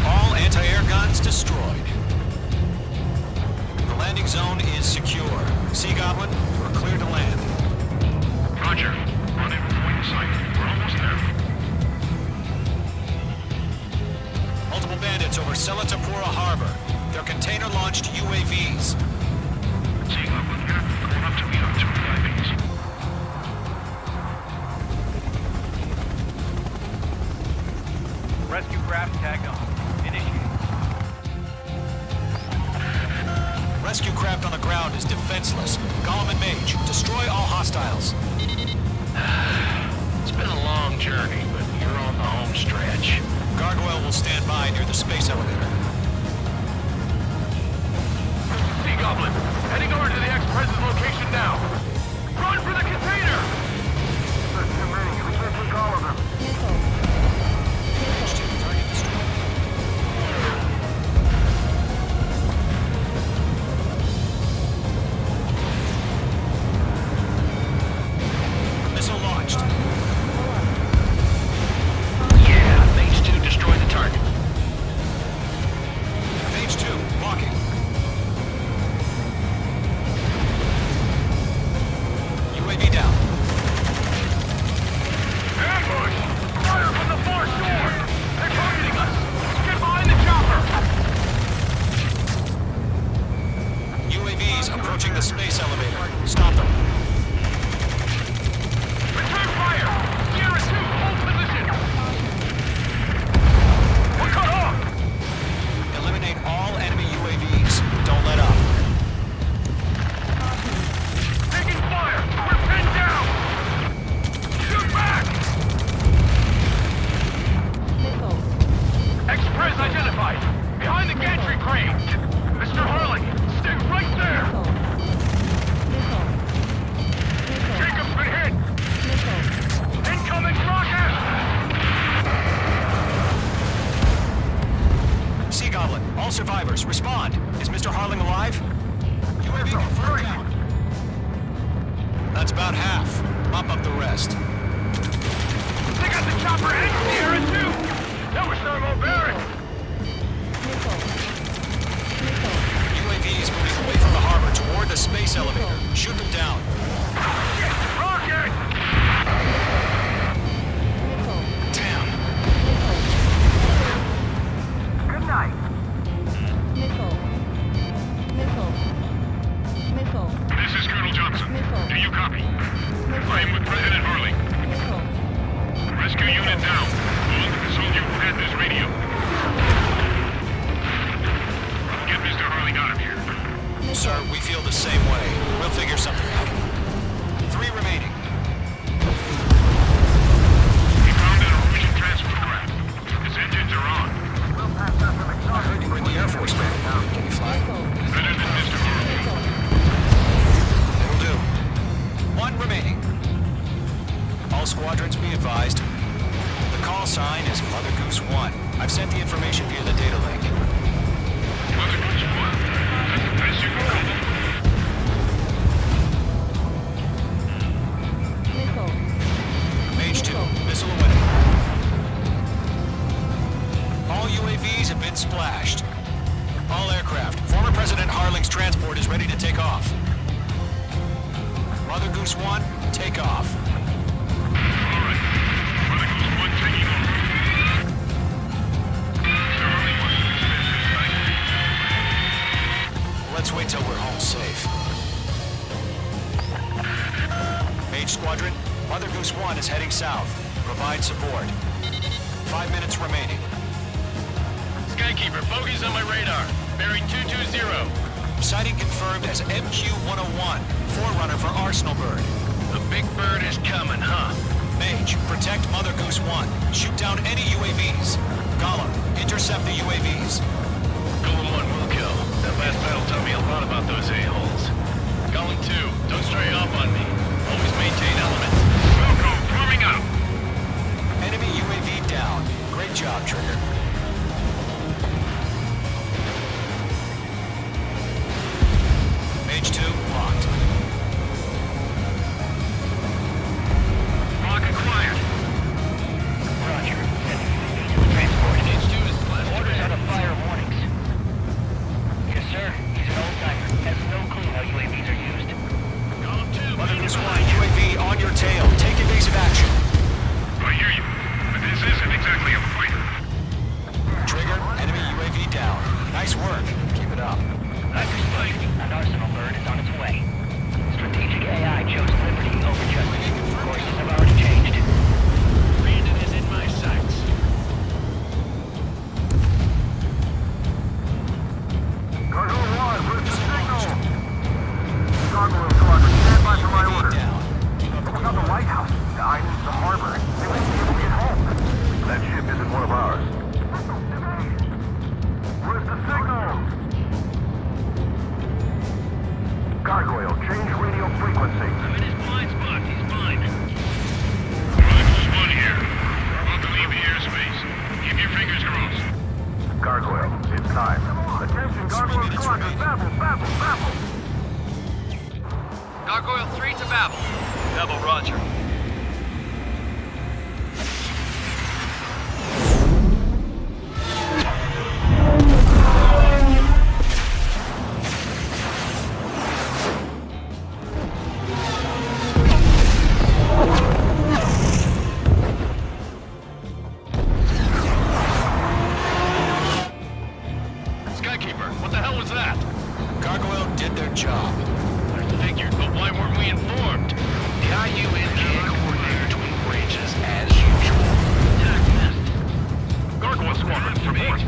All anti-air guns destroyed. The landing zone is secure. Sea Goblin, you are clear to land. Roger. Rendezvous point in sight. We're almost there. Multiple bandits over Selatapura Harbor. They're container-launched UAVs. Sea Goblin here. Going up to meet our two IVs. Rescue craft tagged on. Initiated. Rescue craft on the ground is defenseless. Gollum and Mage, destroy all hostiles. It's been a long journey, but you're on the home stretch. Gargoyle will stand by near the space elevator. Sea Goblin, heading over to the ex-president's location now. Run for the container! There's too many. We can't take all of them. Target destroyed. Missile launched. Yeah, Mage 2 destroy the target. That's about half. Mop up the rest. They got the chopper and Sierra too! That was thermobaric! UAVs moving away from the harbor toward the space elevator. Shoot them down. Rocket! Damn. Good night. This is Colonel Johnson. Do you copy? I am with President Harley. Rescue unit down. All the soldier who had this radio. Get Mr. Harley out of here. Sir, we feel the same way. We'll figure something out. 3 remaining. We found an Erusian transport craft. Its engines are on. I heard you were in the Air Force, man. Can you fly? Better than Mr. Harley. It'll do. 1 remaining. All squadrons be advised. The call sign is Mother Goose 1. I've sent the information via the data link. Mother Goose 1. That's the best you can call it. Mage 2, missile away. All UAVs have been splashed. All aircraft. Former President Harling's transport is ready to take off. Mother Goose 1, take off. Alright. Mother Goose 1 taking off. Mr. Harley wants to extend his life. Let's wait till we're home safe. Mage Squadron, Mother Goose 1 is heading south. Provide support. 5 minutes remaining. Skykeeper, bogey's on my radar. Bearing 220. Sighting confirmed as MQ-101, forerunner for Arsenal Bird. The big bird is coming, huh? Mage, protect Mother Goose 1. Shoot down any UAVs. Gollum, intercept the UAVs. Golem 1 will kill. That last battle taught me a lot about those a-holes. Golem 2, don't stray off on me. Always maintain elements. Wilco, forming up! Enemy UAV down. Great job, Trigger. Mage 2, locked. Lock acquired. Roger. Sending UAV to the transport. H2 is blessed. Orders out of fire warnings. Yes, sir. He's an old-timer. Has no clue how UAVs are used. Golem 2, Mother Goose 1, UAV on your tail. Take evasive action. I hear you, but this isn't exactly a fighter. Trigger, enemy UAV down. Nice work. Keep it up. Understood. An Arsenal Bird is on its way. Strategic AI chose Liberty over Justice. Courses have already changed. Brandon is in my sights. Gargoyle 1, where's the signal? Gargoyle Squadron, stand by for my order. Down. What about the White House? The islands, the harbor. They might be able to get home. That ship isn't one of ours. Where's the signal? Gargoyle, change radio frequency. I'm in his blind spot. He's fine. Mother Goose 1 here. About to leave the airspace. Keep your fingers crossed. Gargoyle, it's time. Attention, Gargoyle Squadron, Babel, Babel, Babel. Gargoyle 3 to Babel. Babel, roger. Skykeeper, what the hell was that? Gargoyle did their job. I figured, but why weren't we informed? The IUNK coordinator between branches as usual. Attack missed. Gargoyle Squadron, report.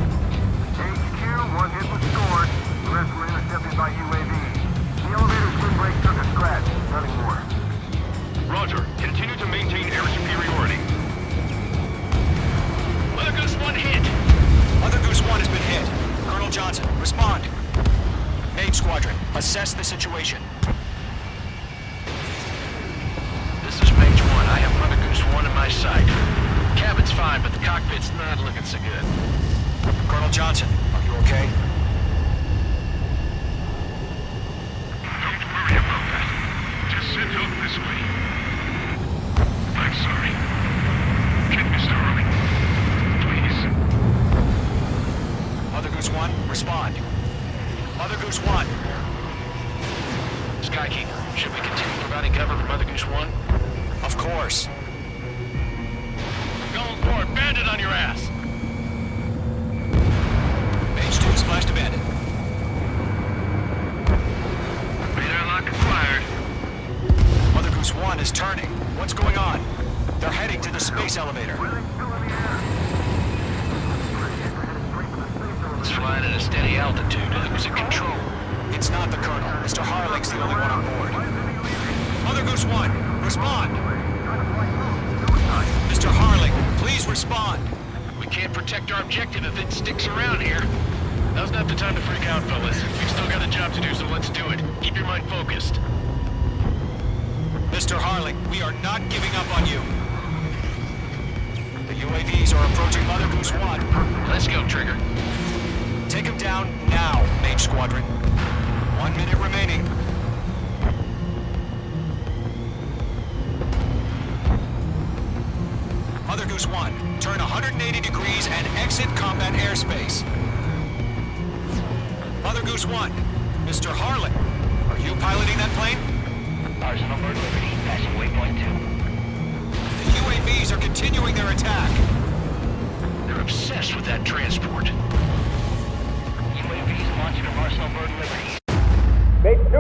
HQ, 1 hit was scored. The rest were intercepted by UAV. The elevator's windbreak took a scratch. Nothing more. Roger. Continue to maintain air superiority. Mother Goose 1 hit. Mother Goose 1 has been hit. Colonel Johnson, respond. Mage Squadron, assess the situation. This is Mage 1. I have Mother Goose 1 in my sight. Cabin's fine, but the cockpit's not looking so good. Colonel Johnson, are you okay? Don't worry about that. Just sit up there. this way. I'm sorry. Get Mr. Harling. Please. Mother Goose 1, respond. Mother Goose 1. Sky King, should we continue providing cover for Mother Goose 1? Of course. Going for it. Bandit on your ass. Mage 2, splash to bandit. Radar lock acquired. Mother Goose 1 is turning. What's going on? They're heading to the space elevator. It's flying at a steady altitude. Who's in control? It's not the Colonel. Mr. Harling's the only one on board. Mother Goose 1, respond. Mr. Harling, please respond. We can't protect our objective if it sticks around here. Now's not the time to freak out, fellas. We've still got a job to do, so let's do it. Keep your mind focused. Mr. Harling, we are not giving up on you. The UAVs are approaching Mother Goose 1. Let's go, Trigger. Take him down now, Mage Squadron. 1 minute remaining. Mother Goose 1, turn 180 degrees and exit combat airspace. Mother Goose 1, Mr. Harling, are you piloting that plane? Arsenal Bird Liberty, passing waypoint 2. The UAVs are continuing their attack. They're obsessed with that transport. UAVs launched from Arsenal Bird Liberty. Make 2!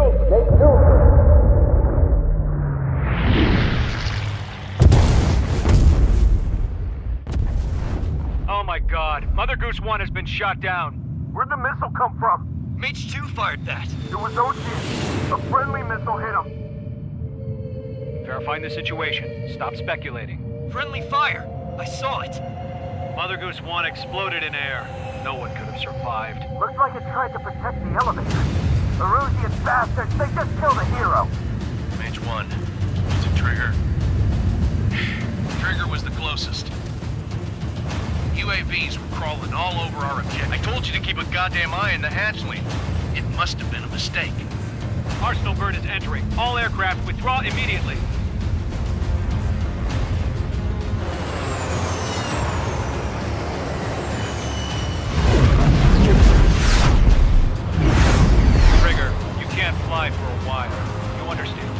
Oh my god, Mother Goose 1 has been shot down. Where'd the missile come from? Mage 2 fired that. It was Ocean. A friendly missile hit him. Verifying the situation. Stop speculating. Friendly fire. I saw it. Mother Goose 1 exploded in air. No one could have survived. Looks like it tried to protect the elevator. Erusian bastards, they just killed a hero. Mage 1. Was it Trigger? Trigger was the closest. UAVs were crawling all over our objective. I told you to keep a goddamn eye on the hatchling. It must have been a mistake. Arsenal Bird is entering. All aircraft withdraw immediately. Trigger, you can't fly for a while. You understand?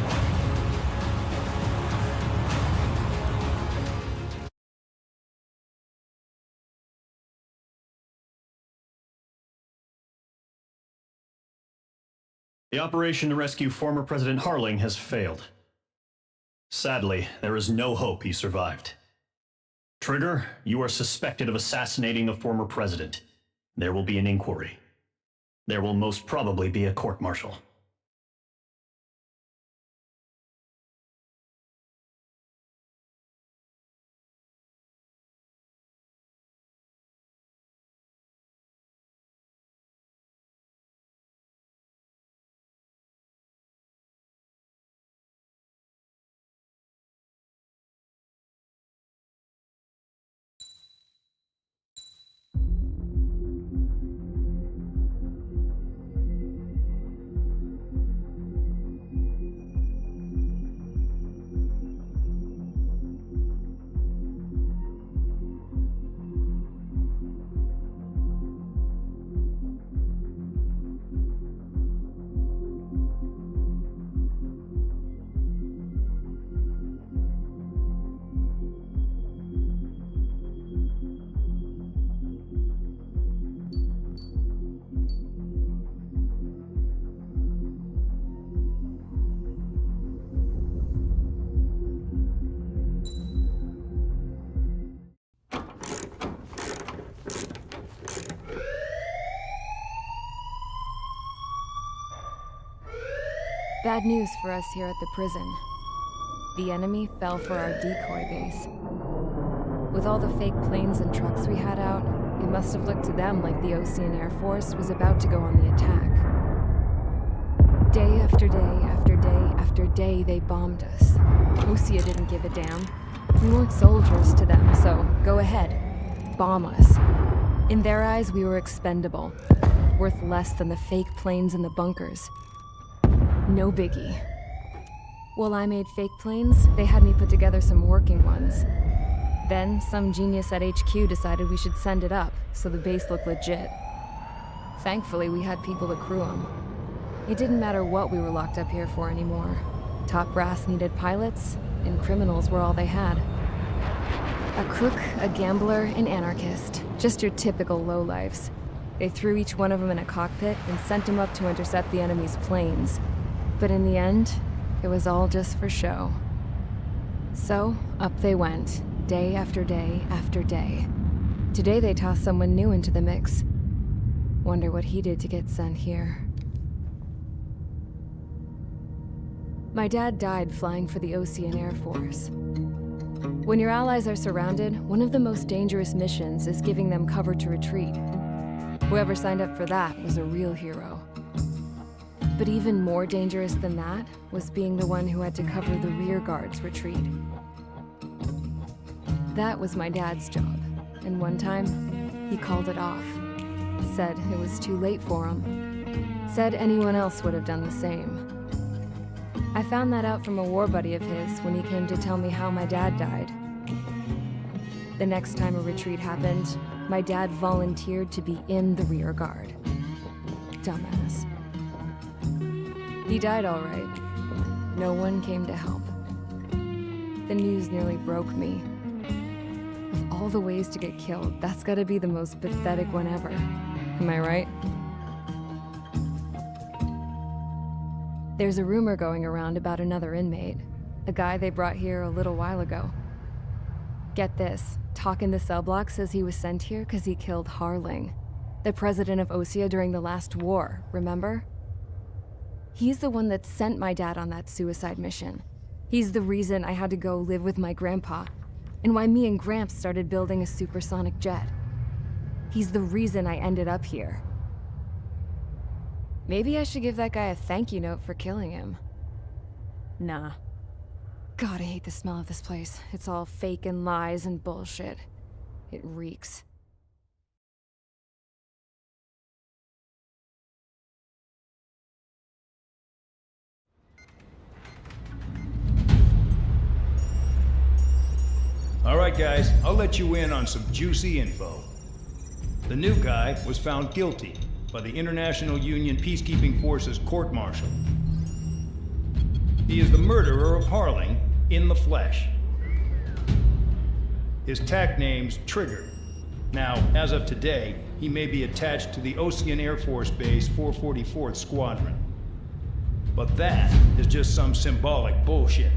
The operation to rescue former President Harling has failed. Sadly, there is no hope he survived. Trigger, you are suspected of assassinating a former president. There will be an inquiry. There will most probably be a court-martial. Bad news for us here at the prison. The enemy fell for our decoy base. With all the fake planes and trucks we had out, it must have looked to them like the Osean Air Force was about to go on the attack. Day after day after day after day, they bombed us. Osea didn't give a damn. We weren't soldiers to them, so go ahead. Bomb us. In their eyes, we were expendable. Worth less than the fake planes in the bunkers. No biggie. While I made fake planes, they had me put together some working ones. Then, some genius at HQ decided we should send it up, so the base looked legit. Thankfully, we had people to crew them. It didn't matter what we were locked up here for anymore. Top brass needed pilots, and criminals were all they had. A crook, a gambler, an anarchist. Just your typical lowlifes. They threw each one of them in a cockpit and sent them up to intercept the enemy's planes. But in the end, it was all just for show. So, up they went, day after day after day. Today they tossed someone new into the mix. Wonder what he did to get sent here. My dad died flying for the Osean Air Force. When your allies are surrounded, one of the most dangerous missions is giving them cover to retreat. Whoever signed up for that was a real hero. But even more dangerous than that was being the one who had to cover the rear guard's retreat. That was my dad's job, and one time, he called it off. Said it was too late for him. Said anyone else would have done the same. I found that out from a war buddy of his when he came to tell me how my dad died. The next time a retreat happened, my dad volunteered to be in the rear guard. Dumbass. He died all right. No one came to help. The news nearly broke me. Of all the ways to get killed, that's gotta be the most pathetic one ever. Am I right? There's a rumor going around about another inmate. A guy they brought here a little while ago. Get this, Talk in the cell block says he was sent here because he killed Harling, the president of Osea during the last war, remember? He's the one that sent my dad on that suicide mission. He's the reason I had to go live with my grandpa, and why me and Gramps started building a supersonic jet. He's the reason I ended up here. Maybe I should give that guy a thank you note for killing him. Nah. God, I hate the smell of this place. It's all fake and lies and bullshit. It reeks. All right, guys, I'll let you in on some juicy info. The new guy was found guilty by the International Union Peacekeeping Forces court-martial. He is the murderer of Harling in the flesh. His TAC name's Trigger. Now, as of today, he may be attached to the Osean Air Force Base 444th Squadron. But that is just some symbolic bullshit.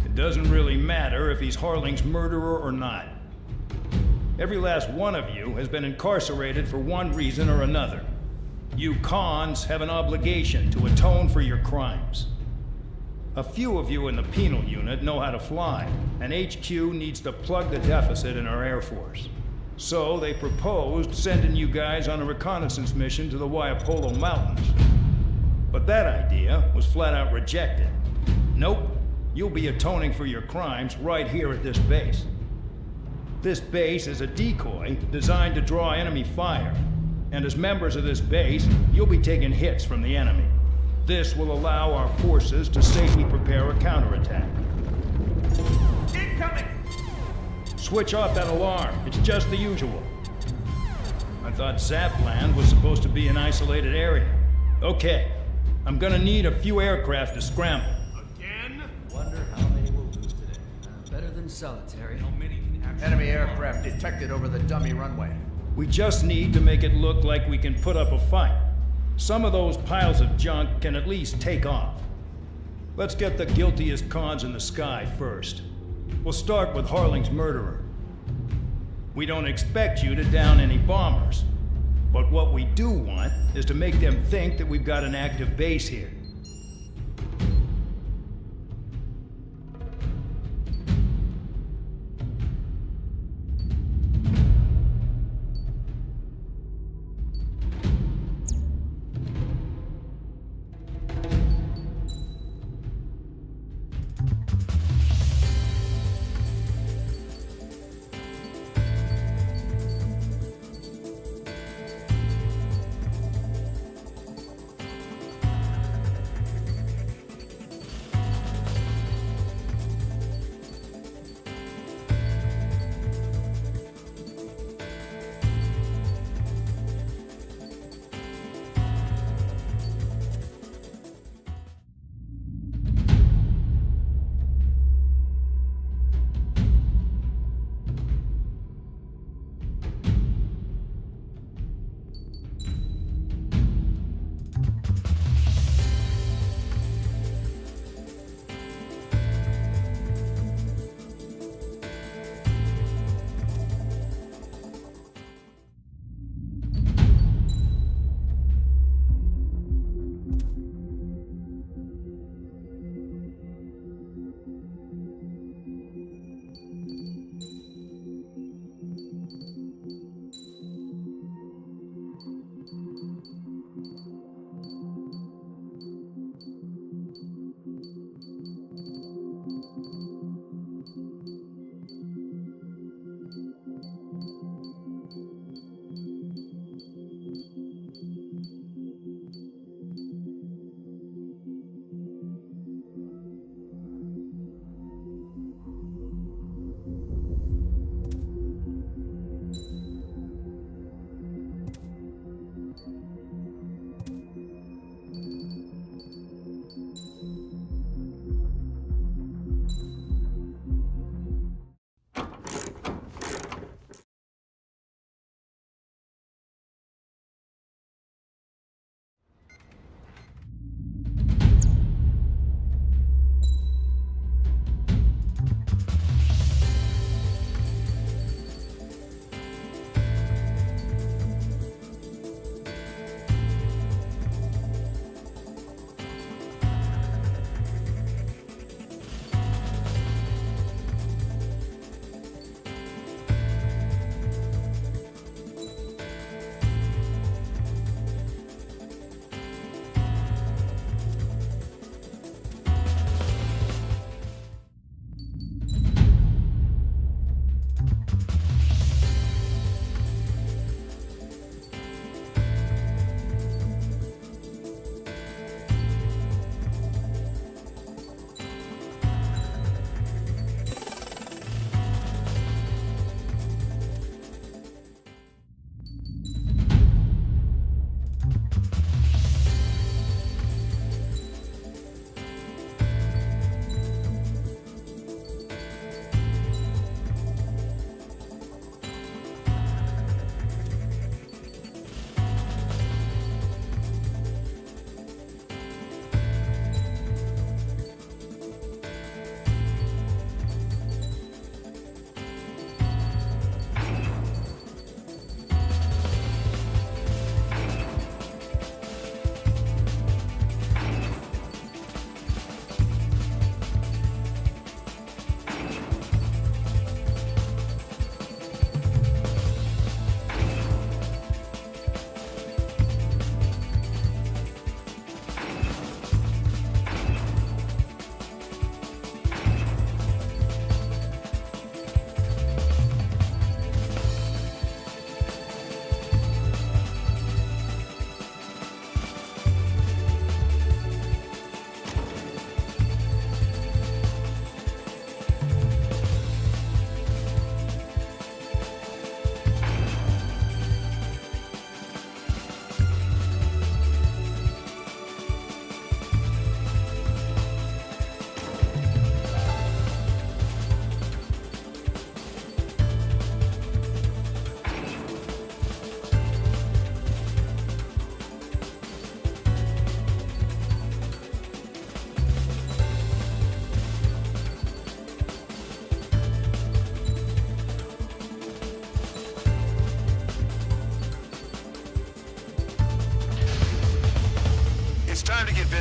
It doesn't really matter if he's Harling's murderer or not. Every last one of you has been incarcerated for one reason or another. You cons have an obligation to atone for your crimes. A few of you in the penal unit know how to fly, and HQ needs to plug the deficit in our Air Force. So they proposed sending you guys on a reconnaissance mission to the Waiapolo Mountains. But that idea was flat out rejected. Nope, you'll be atoning for your crimes right here at this base. This base is a decoy designed to draw enemy fire, and as members of this base, you'll be taking hits from the enemy. This will allow our forces to safely prepare a counterattack. Incoming! Switch off that alarm. It's just the usual. I thought Zapland was supposed to be an isolated area. Okay, I'm gonna need a few aircraft to scramble. Again? Wonder how many we'll lose today. Better than solitary. How many can actually... Enemy aircraft detected over the dummy runway. We just need to make it look like we can put up a fight. Some of those piles of junk can at least take off. Let's get the guiltiest cons in the sky first. We'll start with Harling's murderer. We don't expect you to down any bombers, but what we do want is to make them think that we've got an active base here.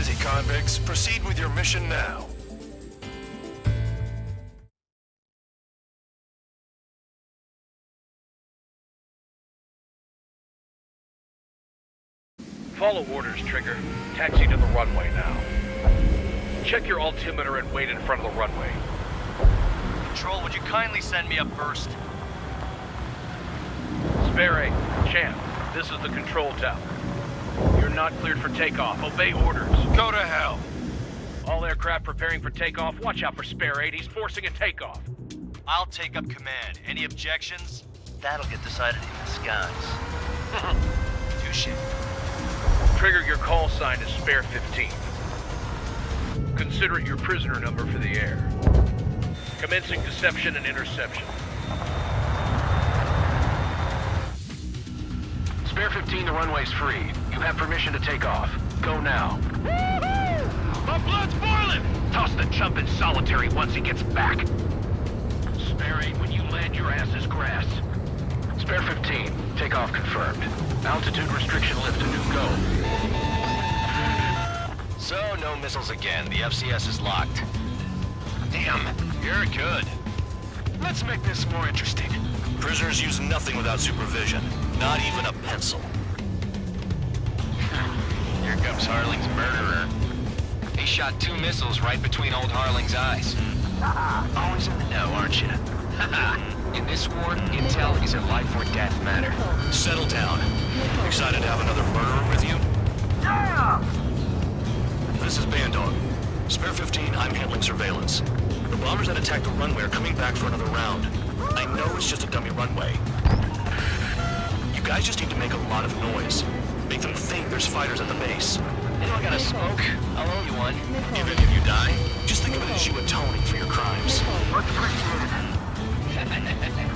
busy, convicts. Proceed with your mission now. Follow orders, Trigger. Taxi to the runway now. Check your altimeter and wait in front of the runway. Control, would you kindly send me up first? Spare 8, Champ, this is the control tower. You're not cleared for takeoff. Obey orders. Go to hell. All aircraft preparing for takeoff. Watch out for Spare 8. He's forcing a takeoff. I'll take up command. Any objections? That'll get decided in the skies. Touche. Trigger, your call sign is Spare 15. Consider it your prisoner number for the air. Commencing deception and interception. Spare 15, the runway's free. You have permission to take off. Go now. My blood's boiling! Toss the chump in solitary once he gets back. Spare 8, when you land, your ass is grass. Spare 15, takeoff confirmed. Altitude restriction lifted. Go. So, no missiles again. The FCS is locked. Damn, you're good. Let's make this more interesting. Prisoners use nothing without supervision. Not even a pencil. Here comes Harling's murderer. He shot 2 missiles right between old Harling's eyes. Always in the know, aren't you? In this war, intel is a life or death matter. Settle down. Excited to have another murderer with you? Yeah! This is Bandog. Spare 15, I'm handling surveillance. The bombers that attacked the runway are coming back for another round. I know it's just a dummy runway. You guys just need to make a lot of noise. Make them think there's fighters at the base. You know I got a smoke? I'll owe you one. Even if you die, just think of it as you atoning for your crimes.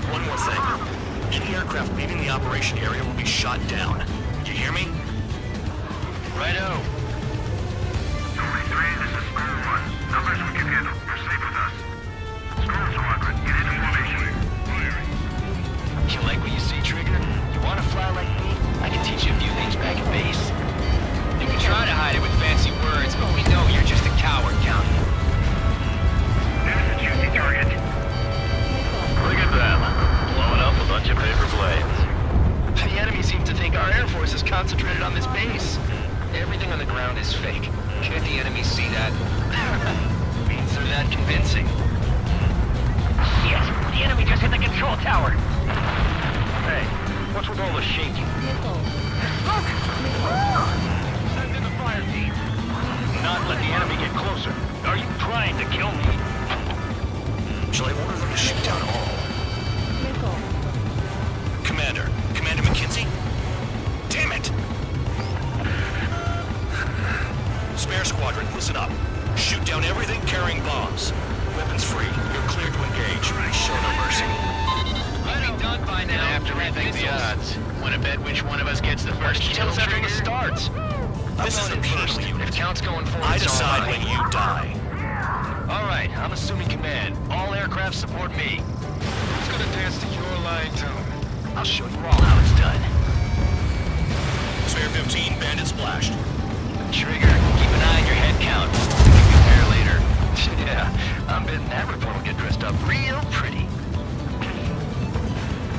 One more thing. Any aircraft leaving the operation area will be shot down. You hear me? Righto. This is Squirrel 1. Numbers we can handle. Proceed with us. Squirrel Squadron, get into formation. Firing. You like what you see, Trigger? You want to fly like me? I can teach you a few things back at base. You can try to hide it with fancy words, but we know you're just a coward, Count. There's a juicy target. Look at them. Blowing up a bunch of paper planes. The enemy seems to think our Air Force is concentrated on this base. Everything on the ground is fake. Can't the enemy see that? Means they're that convincing. Shit! The enemy just hit the control tower! Hey, what's with all the shaking? Look! Send in the fire team. Not let the enemy get closer. Are you trying to kill me? Shall I order them to shoot down all? Commander McKenzie? Damn it! Spare Squadron, listen up. Shoot down everything carrying bombs. Weapons free. You're cleared to engage. Show no mercy. I'll be done by now. I have to rethink the odds. Want to bet which one of us gets the first kill, Tell us after Trigger? the starts. This is the first unit. If Count's going forward, I decide when you die. All right, I'm assuming command. All aircraft support me. Who's gonna dance to your line tune? I'll show you all how it's done. Spare 15, bandit splashed. Trigger, keep an eye on your head count. We can compare later. Yeah, I'm betting that report will get dressed up real pretty.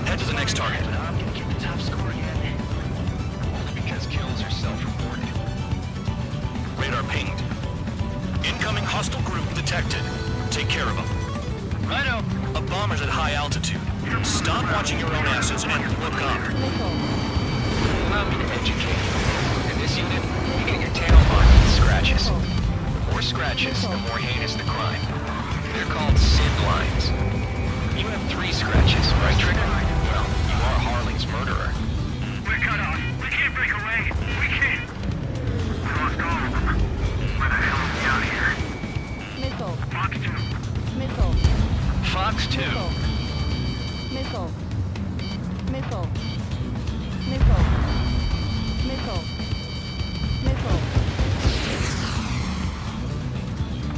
Head to the next target. I'm gonna get the top score again. Because kills are self-reported. Radar pinged. Incoming hostile group detected. Take care of them. Righto. A bomber's at high altitude. Stop watching your own asses and look up. Allow me to educate you. In this unit, you get your tail marked with scratches. The more scratches, the more heinous the crime. They're called SID lines. You have 3 scratches, right, Trigger? Well, you are Harling's murderer. We're cut off. We can't break away. We can't. We lost all of them. Where the hell are we out here? Missile. Fox 2. Missile. Fox 2. Missile. Missile. Missile. Missile. Missile.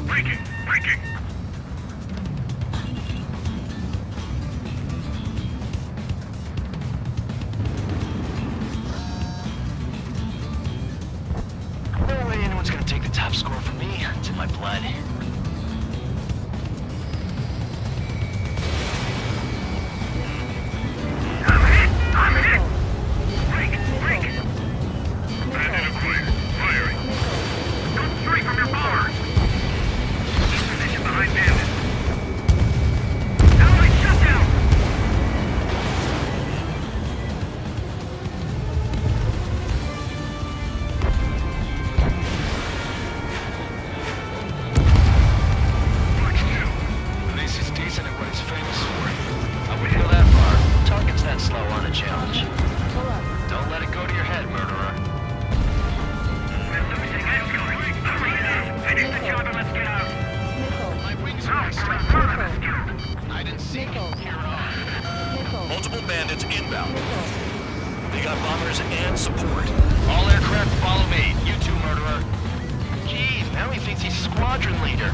Breaking. Breaking. No way anyone's gonna take the top I didn't see you. You're on. Multiple bandits inbound. They got bombers and support. All aircraft follow me. You too, murderer. Jeez, now he thinks he's squadron leader.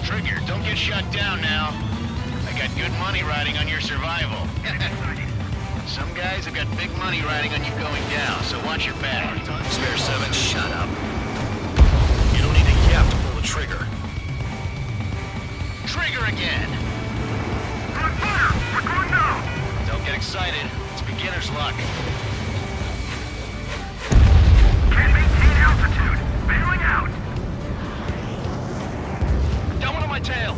Trigger, don't get shut down now. I got good money riding on your survival. Some guys have got big money riding on you going down, so watch your back. Spare 7, shut up. You don't need a yap to pull the trigger. Trigger again! We're going now! Don't get excited. It's beginner's luck. Can't maintain altitude. Bailing out. Got one on my tail.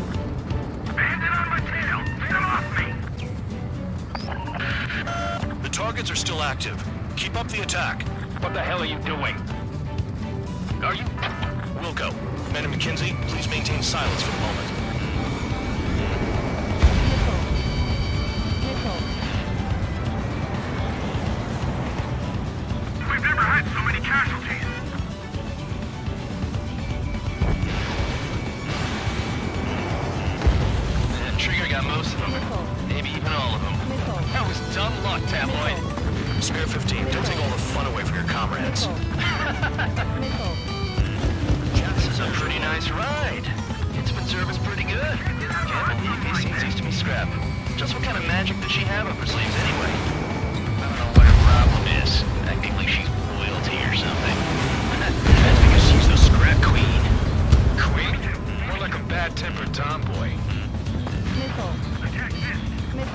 Bandit on my tail. Get him off me. The targets are still active. Keep up the attack. What the hell are you doing? Are you... Wilco, Men and McKinsey, please maintain silence for the moment. We've never had so many casualties. Trigger got most of them. Maybe even all of them. That was dumb luck, Tabloid. Spare 15, don't take all the fun away from your comrades. This is a pretty nice ride. Intimate service pretty good. Can't believe these scenes used to be scrap. Just what kind of magic does she have up her sleeves anyway? I don't know what her problem is. Acting like she's royalty or something. That's because she's the scrap queen. Queen? More like a bad-tempered tomboy.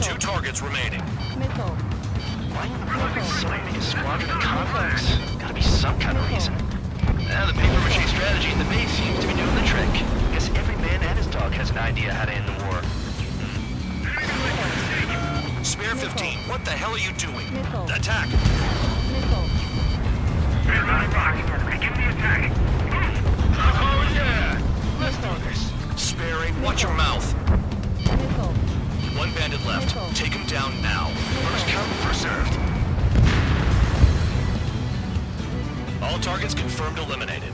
2 targets remaining. Why in the world is slamming a squadron of convicts? Gotta be some kind of reason. Now the paper-mache strategy in the base seems to be doing the trick. Guess every man and his dog has an idea how to end the war. Spare 15, what the hell are you doing? Attack! Begin the attack. Oh yeah! Let's do this. Spare 8, watch your mouth. 1 bandit left. Take him down now. First come, first served. All targets confirmed eliminated.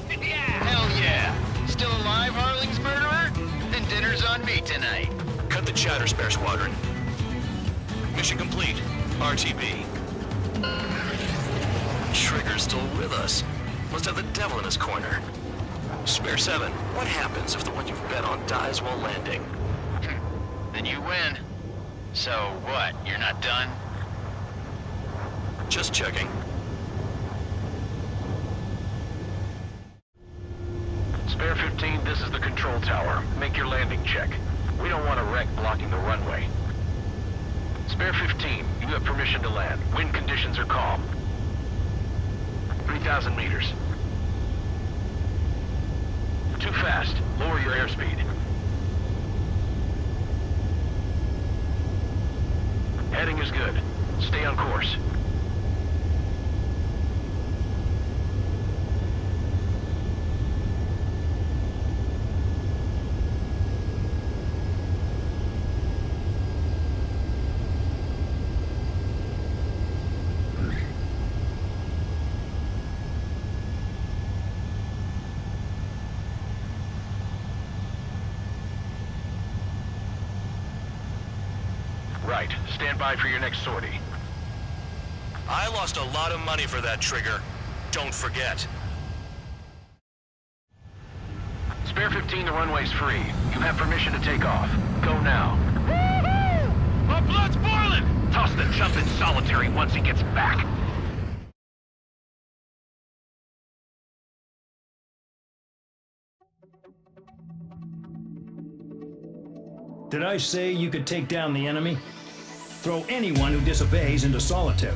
Hell yeah! Still alive, Harling's murderer? Then dinner's on me tonight. Cut the chatter, Spare Squadron. Mission complete. RTB. Trigger's still with us. Must have the devil in his corner. Spare 7, what happens if the one you've bet on dies while landing? Then you win. So what, you're not done? Just checking. Spare 15, this is the control tower. Make your landing check. We don't want a wreck blocking the runway. Spare 15, you have permission to land. Wind conditions are calm. 3,000 meters. Too fast. Lower your airspeed. Heading is good. Stay on course. Right. Stand by for your next sortie. I lost a lot of money for that trigger. Don't forget. Spare 15, the runway's free. You have permission to take off. Go now. Woohoo! My blood's boiling! Toss the chump in solitary once he gets back. Did I say you could take down the enemy? Throw anyone who disobeys into solitary.